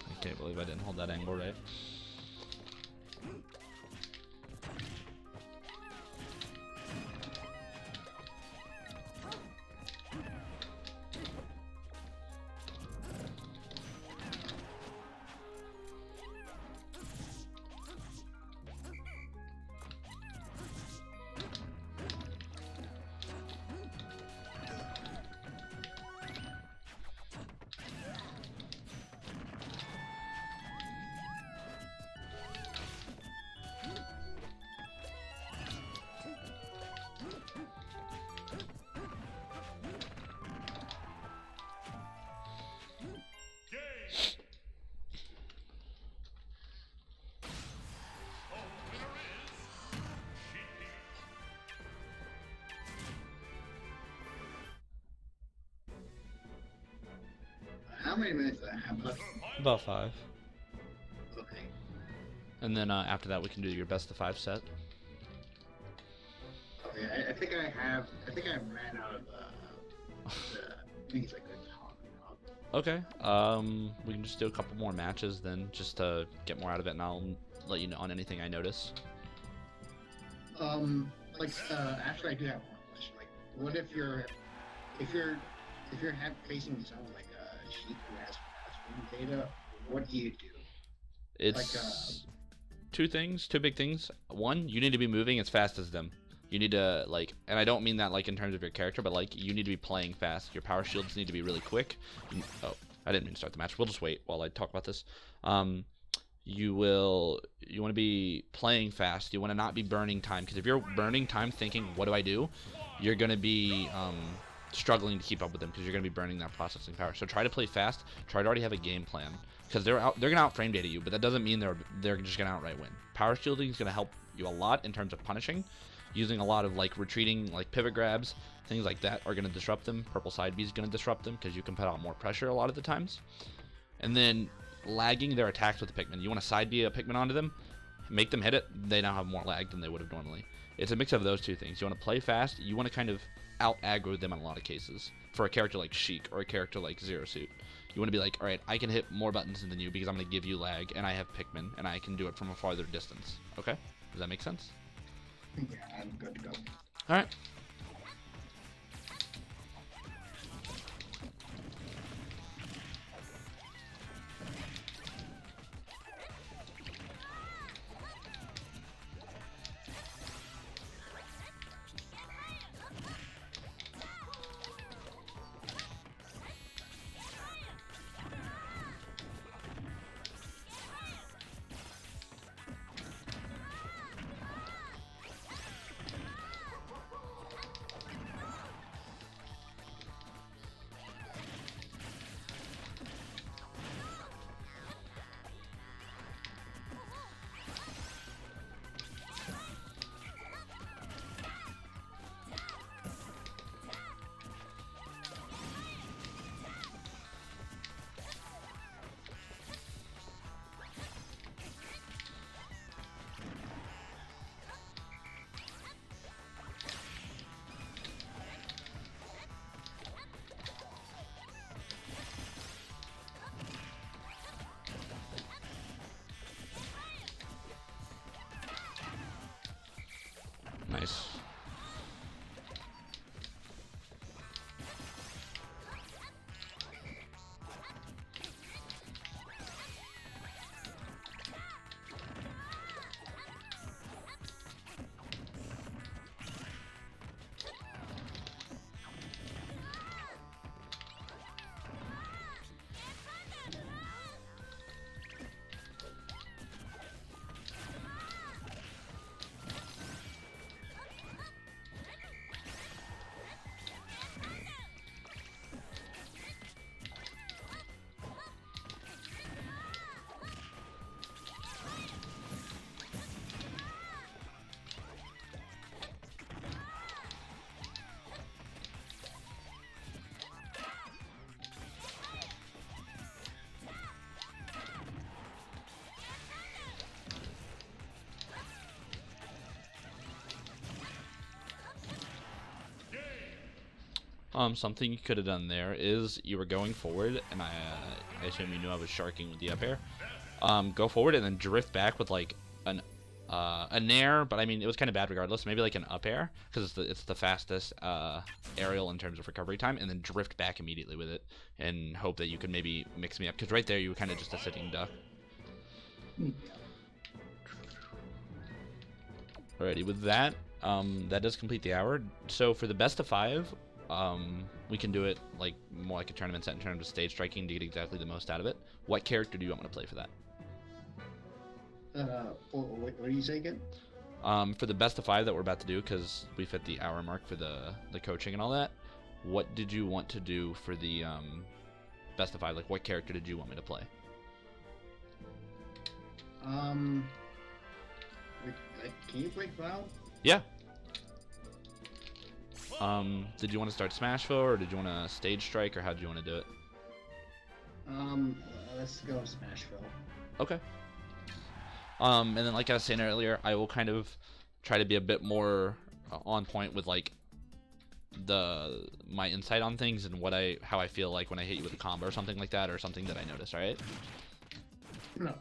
I can't believe I didn't hold that angle right. How many minutes do I have left? About 5. Okay. And then after that, we can do your best of 5 set. Okay, I think I have. I think I ran out of the things I could talk about. Okay. We can just do a couple more matches then, just to get more out of it, and I'll let you know on anything I notice. Actually, I do have one question. Like, what if you're facing someone like Sheik who has fast win data? What do you do? It's two big things. One, you need to be moving as fast as them. You need to, like, and I don't mean that like in terms of your character, but like you need to be playing fast. Your power shields need to be really quick. Oh, I didn't mean to start the match. We'll just wait while I talk about this. You want to be playing fast. You want to not be burning time, because if you're burning time thinking, what do I do? You're going to be struggling to keep up with them, because you're going to be burning that processing power. So try to play fast. Try to already have a game plan, because they're going to out frame data you, but that doesn't mean they're just going to outright win. Power shielding is going to help you a lot in terms of punishing. Using a lot of like retreating, like pivot grabs, things like that are going to disrupt them. Purple side B is going to disrupt them, because you can put out more pressure a lot of the times. And then lagging their attacks with the Pikmin. You want to side B a Pikmin onto them, make them hit it, they now have more lag than they would have normally. It's a mix of those two things. You want to play fast, you want to kind of out aggro them in a lot of cases. For a character like Sheik or a character like Zero Suit, you want to be like, alright, I can hit more buttons than you because I'm going to give you lag, and I have Pikmin, and I can do it from a farther distance. Okay? Does that make sense? Yeah, I'm good to go. Alright. Something you could have done there is you were going forward, and I assume you knew I was sharking with the up air. Go forward and then drift back with like a nair, but I mean it was kind of bad regardless. Maybe like an up air because it's the fastest aerial in terms of recovery time, and then drift back immediately with it and hope that you could maybe mix me up because right there you were kind of just a sitting duck. Alrighty, with that, that does complete the hour. So for the best of 5, we can do it like more like a tournament set in terms of stage striking to get exactly the most out of it. What character do you want me to play for that? What do you say again? For the best of 5 that we're about to do, because we've hit the hour mark for the coaching and all that, what did you want to do for the best of 5? Like, what character did you want me to play? Can you break down? Yeah. Did you want to start Smashville, or did you want to stage strike, or how did you want to do it? Let's go Smashville. Okay. And then like I was saying earlier, I will kind of try to be a bit more on point with like my insight on things and how I feel like when I hit you with a combo or something like that, or something that I notice, alright? No,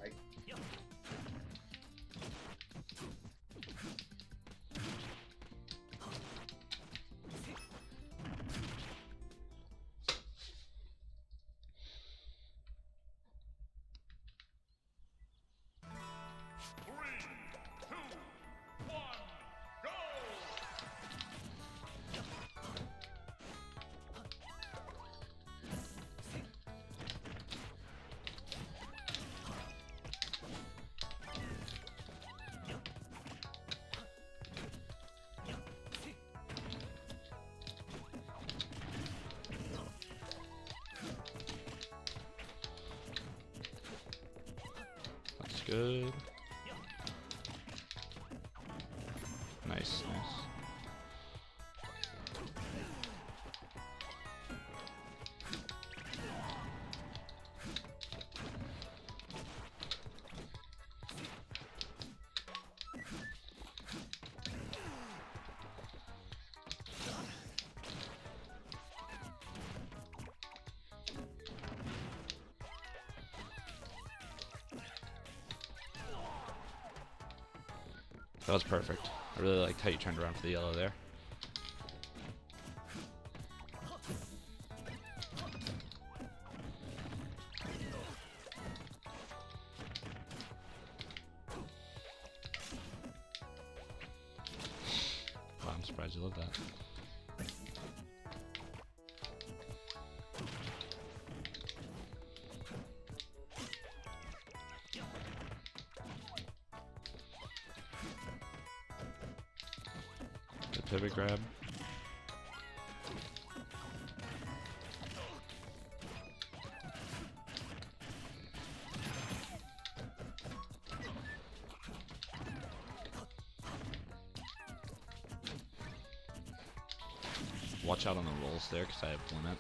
That's good. Nice, nice. That was perfect. I really liked how you turned around for the yellow there. Wow, I'm surprised you love that. Pivot grab. Watch out on the rolls there, because I have limit.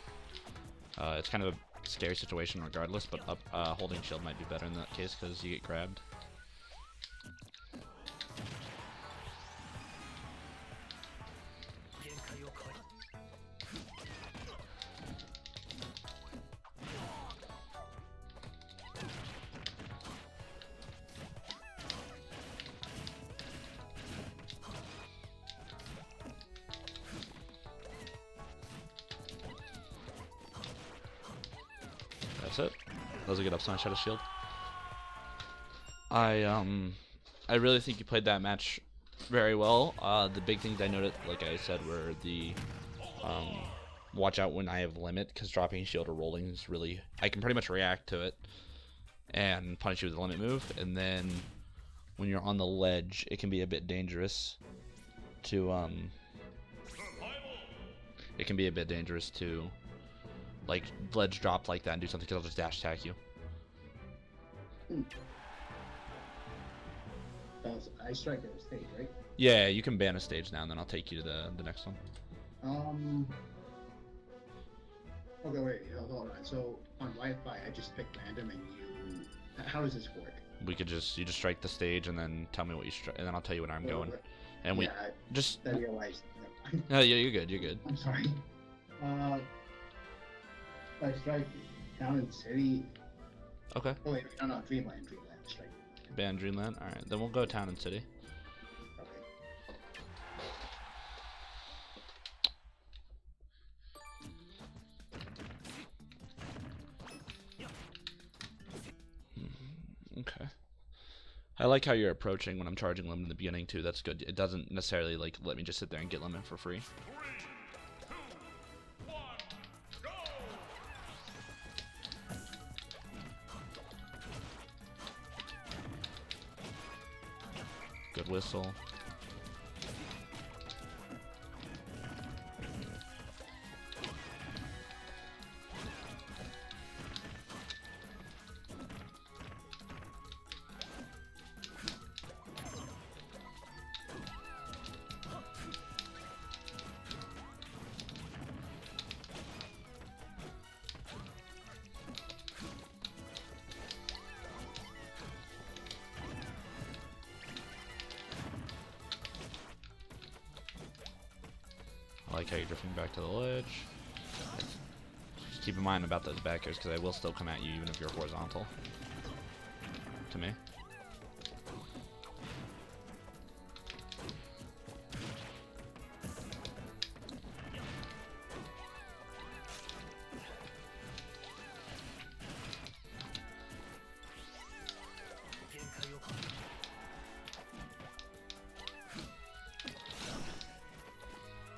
It's kind of a scary situation regardless, but holding shield might be better in that case because you get grabbed. That's it. That was a good up smash out of shield. I really think you played that match very well. The big things I noted, like I said, were the watch out when I have limit, because dropping shield or rolling is really, I can pretty much react to it and punish you with a limit move, and then when you're on the ledge, it can be a bit dangerous to like ledge drop like that and do something, because I'll just dash attack you. I strike at a stage, right? Yeah, you can ban a stage now, and then I'll take you to the next one. Okay, wait, hold on. So on Wi-Fi, I just pick random, and you. How does this work? You just strike the stage, and then tell me what you strike, and then I'll tell you when I'm going. And we Yeah, just. I realized. Yeah, you're good. You're good. I'm sorry. Uh, I strike town and city. Okay. Oh wait, no, no, Dreamland, Dreamland, strike. Ban Dreamland. All right, then we'll go town and city. Okay. Okay. I like how you're approaching when I'm charging limit in the beginning too. That's good. It doesn't necessarily like let me just sit there and get limit for free. Good whistle. I like how you're drifting back to the ledge. Just keep in mind about those back airs, because I will still come at you even if you're horizontal. To me.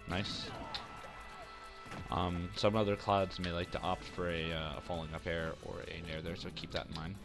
Nice. Some other clouds may like to opt for a falling up air or a nair there, so keep that in mind.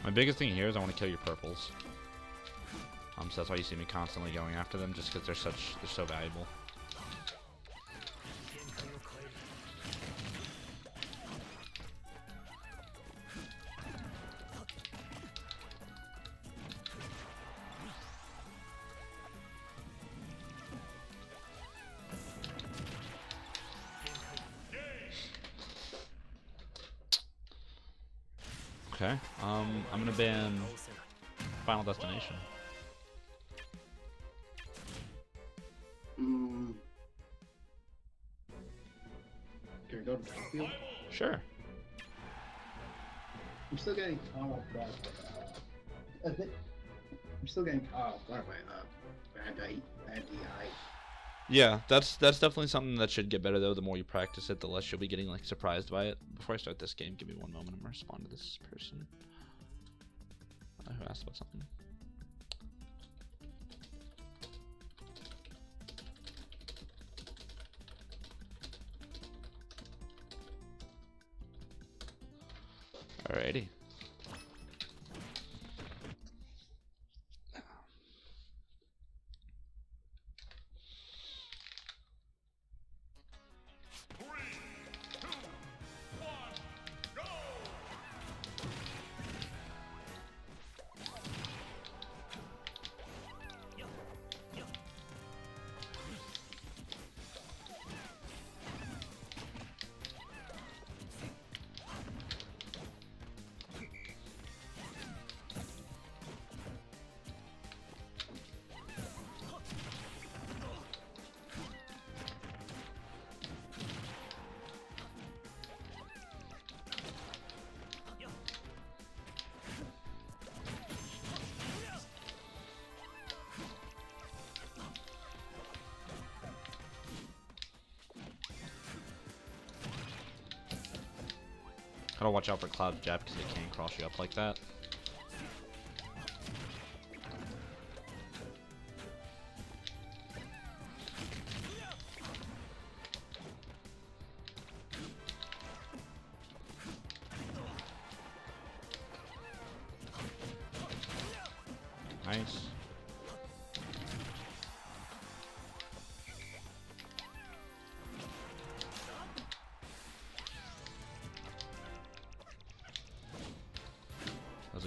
My biggest thing here is I want to kill your purples. So that's why you see me constantly going after them, just because they're so valuable. Okay, I'm gonna ban Final Destination. Can we go to Battlefield? Sure. I'm still getting caught off guard by, I'm still getting caught off guard by bad DI. Yeah, that's definitely something that should get better though. The more you practice it, the less you'll be getting like surprised by it. Before I start this game, give me one moment. I'm gonna respond to this person who asked about something. Alrighty. Gotta watch out for Cloud's jab because they can cross you up like that. Nice.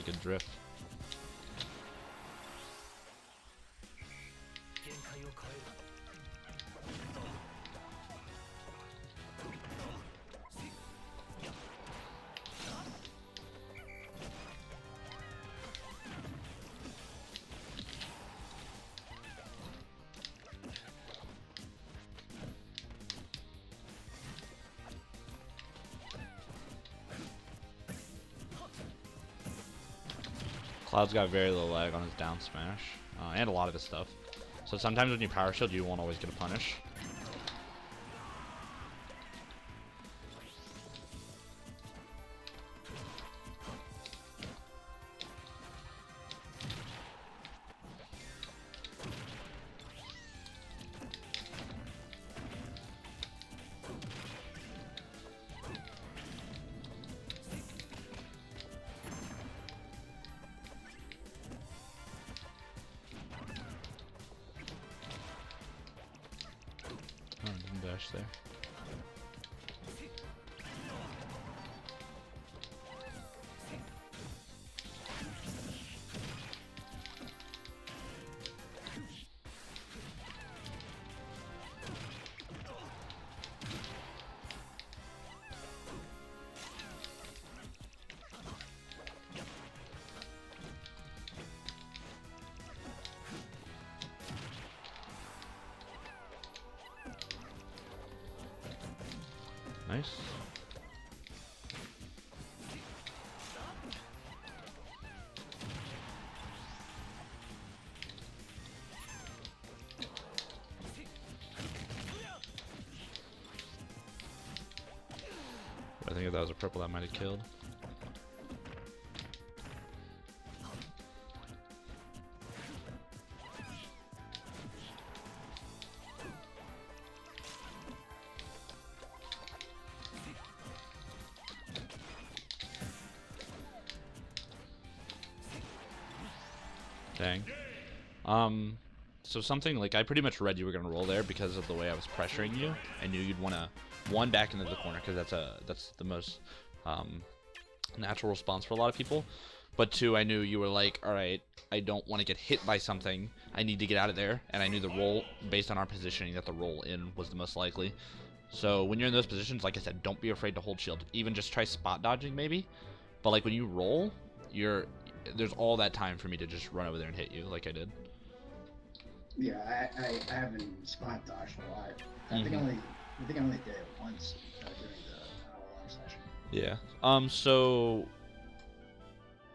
good drift. Cloud's got very little lag on his down smash, and a lot of his stuff. So sometimes when you power shield, you won't always get a punish. Oh, didn't dash there. Nice. I think if that was a purple, that might have killed. Dang. So something like I pretty much read you were gonna roll there because of the way I was pressuring you. I knew you'd want to one back into the corner because that's the most natural response for a lot of people. But two, I knew you were like, all right, I don't want to get hit by something. I need to get out of there, and I knew the roll based on our positioning that the roll in was the most likely. So when you're in those positions, like I said, don't be afraid to hold shield. Even just try spot dodging maybe. But like when you roll, there's all that time for me to just run over there and hit you like I did. Yeah, I haven't spot dodged a lot. I think I only did it once during the hour-long session. Yeah. So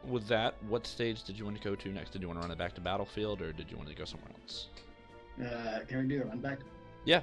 with that, what stage did you want to go to next? Did you want to run it back to Battlefield, or did you want to go somewhere else? Can we do a run back? Yeah.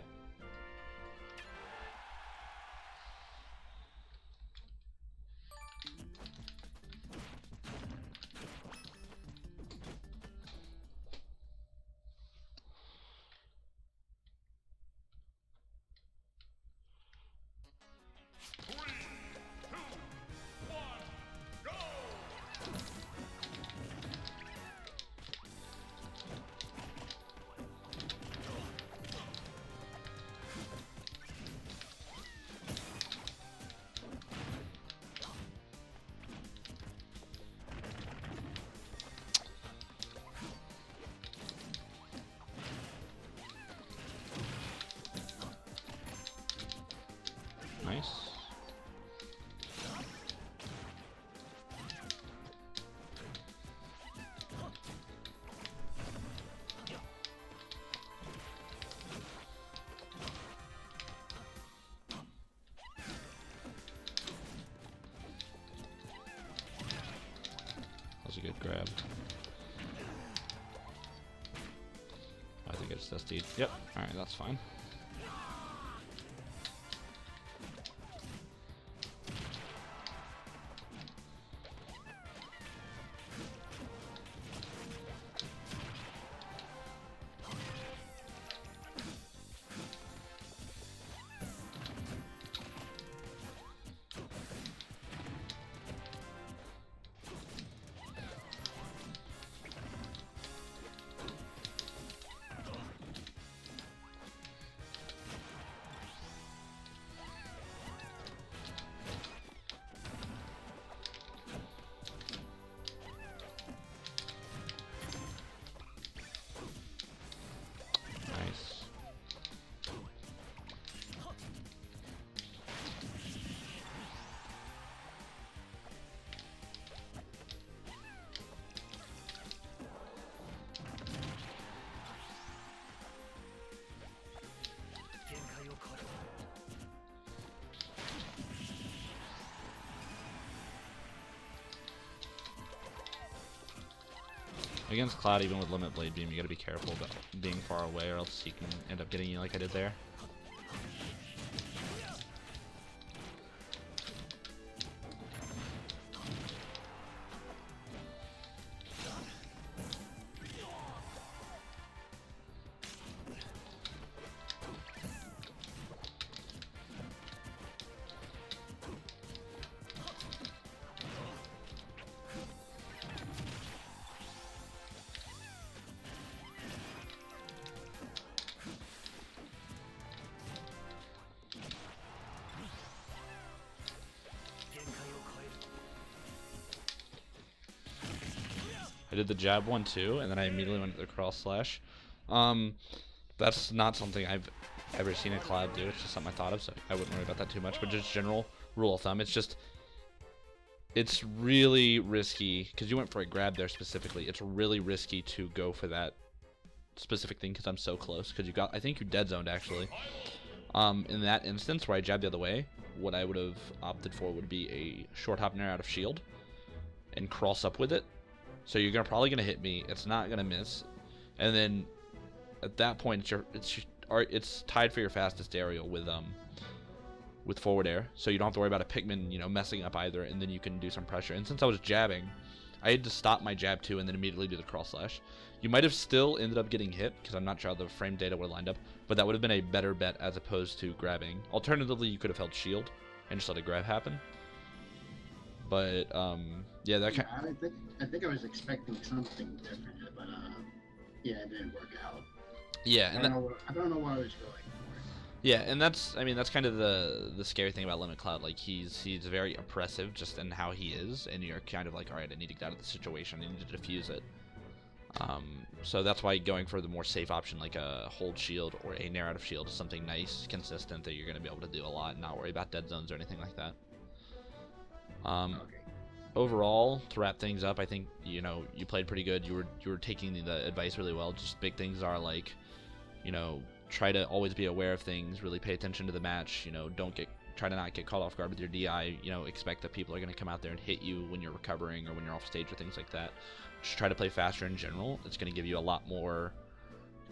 Nice. That was a good grab. I think it's SD'd. Yep. Alright, that's fine. Against Cloud, even with Limit Blade Beam, you gotta be careful about being far away, or else he can end up getting you like I did there. I did the jab one too, and then I immediately went to the cross slash. That's not something I've ever seen a Cloud do. It's just something I thought of, so I wouldn't worry about that too much. But just general rule of thumb, it's really risky because you went for a grab there specifically. It's really risky to go for that specific thing because I'm so close. Because I think you dead zoned actually. In that instance where I jabbed the other way, what I would have opted for would be a short hop nair out of shield and cross up with it. So you're probably gonna hit me. It's not gonna miss, and then at that point it's tied for your fastest aerial with forward air. So you don't have to worry about a Pikmin, you know, messing up either, and then you can do some pressure. And since I was jabbing, I had to stop my jab too, and then immediately do the cross slash. You might have still ended up getting hit because I'm not sure how the frame data would have lined up, but that would have been a better bet as opposed to grabbing. Alternatively, you could have held shield and just let a grab happen. But yeah, that kind. I think I was expecting something different, but yeah, it didn't work out. Yeah, and I don't know what I was going for. Yeah, and that's kind of the scary thing about Limit Cloud. Like he's very oppressive just in how he is, and you're kind of like, all right, I need to get out of the situation. I need to defuse it. So that's why going for the more safe option, like a hold shield or a nair out of shield, is something nice, consistent that you're going to be able to do a lot and not worry about dead zones or anything like that. Okay. Overall, to wrap things up, I think you played pretty good. You were taking the advice really well. Just big things are like, try to always be aware of things. Really pay attention to the match. Try to not get caught off guard with your DI. Expect that people are going to come out there and hit you when you're recovering or when you're off stage or things like that. Just try to play faster in general. It's going to give you a lot more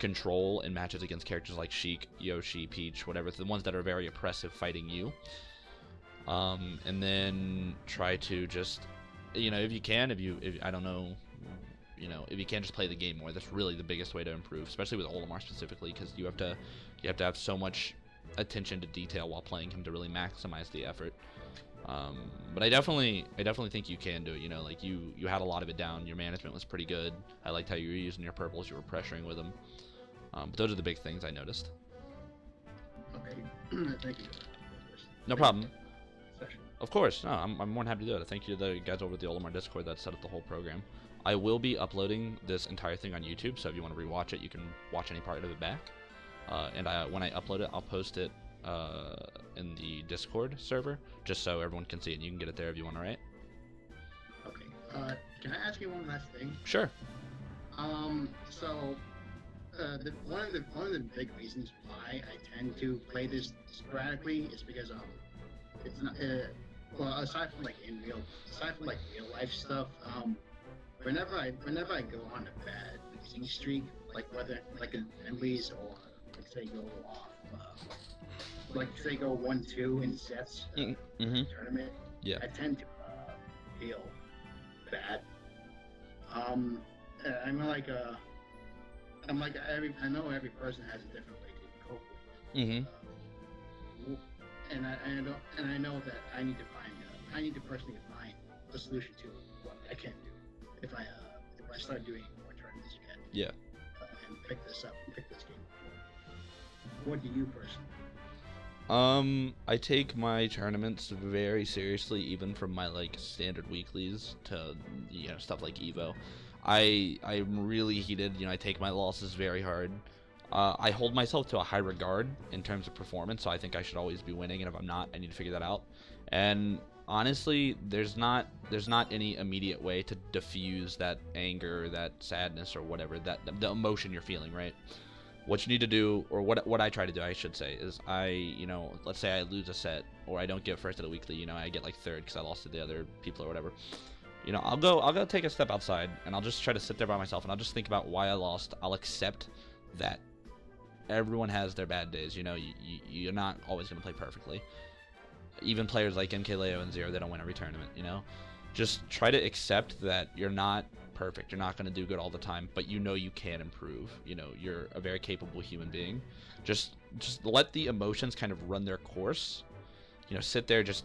control in matches against characters like Sheik, Yoshi, Peach, whatever. The ones that are very oppressive fighting you. And then try to just, if you can, I don't know, if you can just play the game more. That's really the biggest way to improve, especially with Olimar specifically, because you have to have so much attention to detail while playing him to really maximize the effort. But I definitely think you can do it. Like you had a lot of it down. Your management was pretty good. I liked how you were using your purples. You were pressuring with them. But those are the big things I noticed. Okay, thank you. No problem. Of course, no, I'm more than happy to do it. Thank you to the guys over at the Olimar Discord that set up the whole program. I will be uploading this entire thing on YouTube, so if you want to rewatch it, you can watch any part of it back. And when I upload it, I'll post it in the Discord server, just so everyone can see it. And you can get it there if you want, alright? Okay. Can I ask you one last thing? Sure. So one of the big reasons why I tend to play this sporadically is because it's not aside from real life stuff. Whenever I go on a bad losing streak, whether in friendlies or say go off, say go 1-2 in sets tournament, yeah, I tend to feel bad. I know every person has a different way to cope with it. And I know that I need to personally find a solution to what I can do if I start doing more tournaments again. Yeah. And pick this game up. What do you personally do? I take my tournaments very seriously, even from my standard weeklies to stuff like Evo. I'm really heated. I take my losses very hard. I hold myself to a high regard in terms of performance, so I think I should always be winning, and if I'm not, I need to figure that out. And honestly, there's not any immediate way to diffuse that anger, that sadness, or whatever, the emotion you're feeling, right? What you need to do, or what I try to do, I should say, is let's say I lose a set, or I don't get first at a weekly, I get third because I lost to the other people or whatever. You know, I'll go take a step outside, and I'll just try to sit there by myself, and I'll just think about why I lost. I'll accept that everyone has their bad days. You know, you're not always going to play perfectly. Even players like MKLeo and Zero, they don't win every tournament, you know? Just try to accept that you're not perfect. You're not going to do good all the time, but you know you can improve. You know, you're a very capable human being. Just let the emotions kind of run their course. You know, sit there, just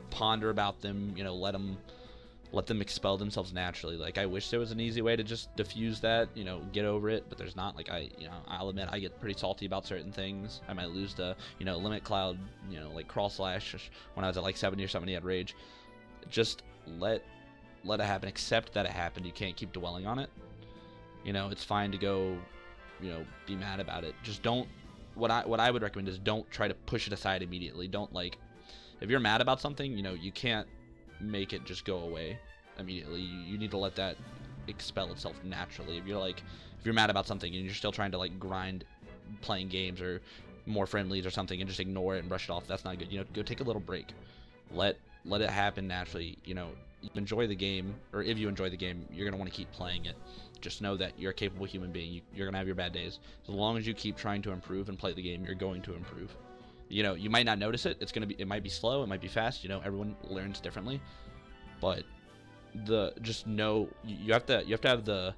ponder about them, you know, let them expel themselves naturally. Like, I wish there was an easy way to just diffuse that, you know, get over it, but there's not. Like, I'll admit I get pretty salty about certain things. I might lose to, you know, Limit Cloud, you know, like Crawl Slash when I was at like 70 or something, he had rage. Just let it happen. Accept that it happened. You can't keep dwelling on it. You know, it's fine to go, you know, be mad about it. Just don't, what I would recommend is don't try to push it aside immediately. Don't, like, if you're mad about something, you know, you can't make it just go away immediately. You need to let that expel itself naturally. If you're mad about something and you're still trying to like grind playing games or more friendlies or something and just ignore it and brush it off, that's not good. You know, go take a little break. Let it happen naturally. You know, you enjoy the game, or if you enjoy the game, you're gonna want to keep playing it. Just know that you're a capable human being. You're gonna have your bad days. As long as you keep trying to improve and play the game, you're going to improve. You know, you might not notice it. It might be slow, it might be fast. You know, everyone learns differently. But just know you have to have the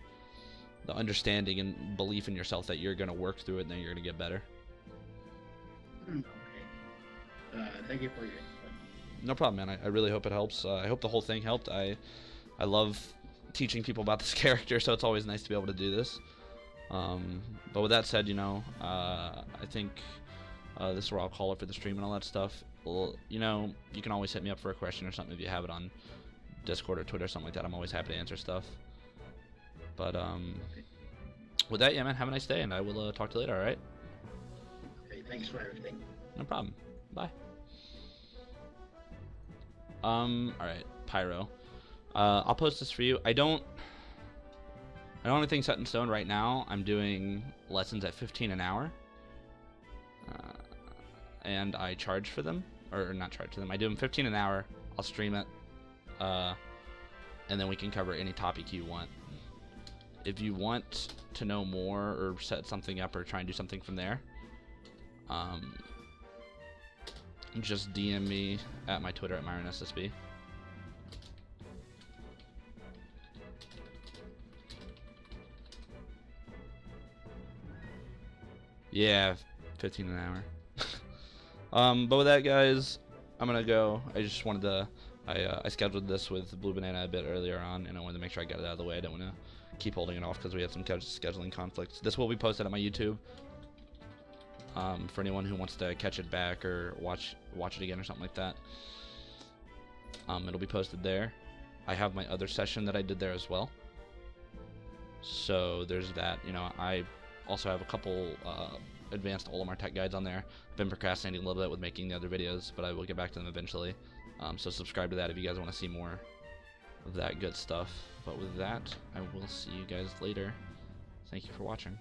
understanding and belief in yourself that you're gonna work through it and then you're gonna get better. Okay. Thank you for your input. No problem, man. I really hope it helps. I hope the whole thing helped. I love teaching people about this character, so it's always nice to be able to do this. But with that said, you know, I think this is where I'll call it for the stream and all that stuff. Well, you know, you can always hit me up for a question or something if you have it on Discord or Twitter or something like that. I'm always happy to answer stuff. But with that, yeah, man, have a nice day, and I will talk to you later, alright? Okay, thanks for everything. No problem. Bye. Alright, Pyro. I'll post this for you. I don't have anything set in stone right now. I'm doing lessons at 15 an hour. And I charge for them. Or not charge for them. I do them 15 an hour. I'll stream it. And then we can cover any topic you want. If you want to know more or set something up or try and do something from there, just DM me at my Twitter at MyronSSB. Yeah, 15 an hour. But with that, guys, I'm gonna go. I just wanted to. I scheduled this with Blue Banana a bit earlier on, and I wanted to make sure I got it out of the way. I don't want to keep holding it off because we had some scheduling conflicts. This will be posted on my YouTube. For anyone who wants to catch it back or watch it again or something like that. It'll be posted there. I have my other session that I did there as well. So there's that. You know, I also have a couple advanced Olimar tech guides on there. I've been procrastinating a little bit with making the other videos, but I will get back to them eventually. So subscribe to that if you guys want to see more of that good stuff. But with that, I will see you guys later. Thank you for watching.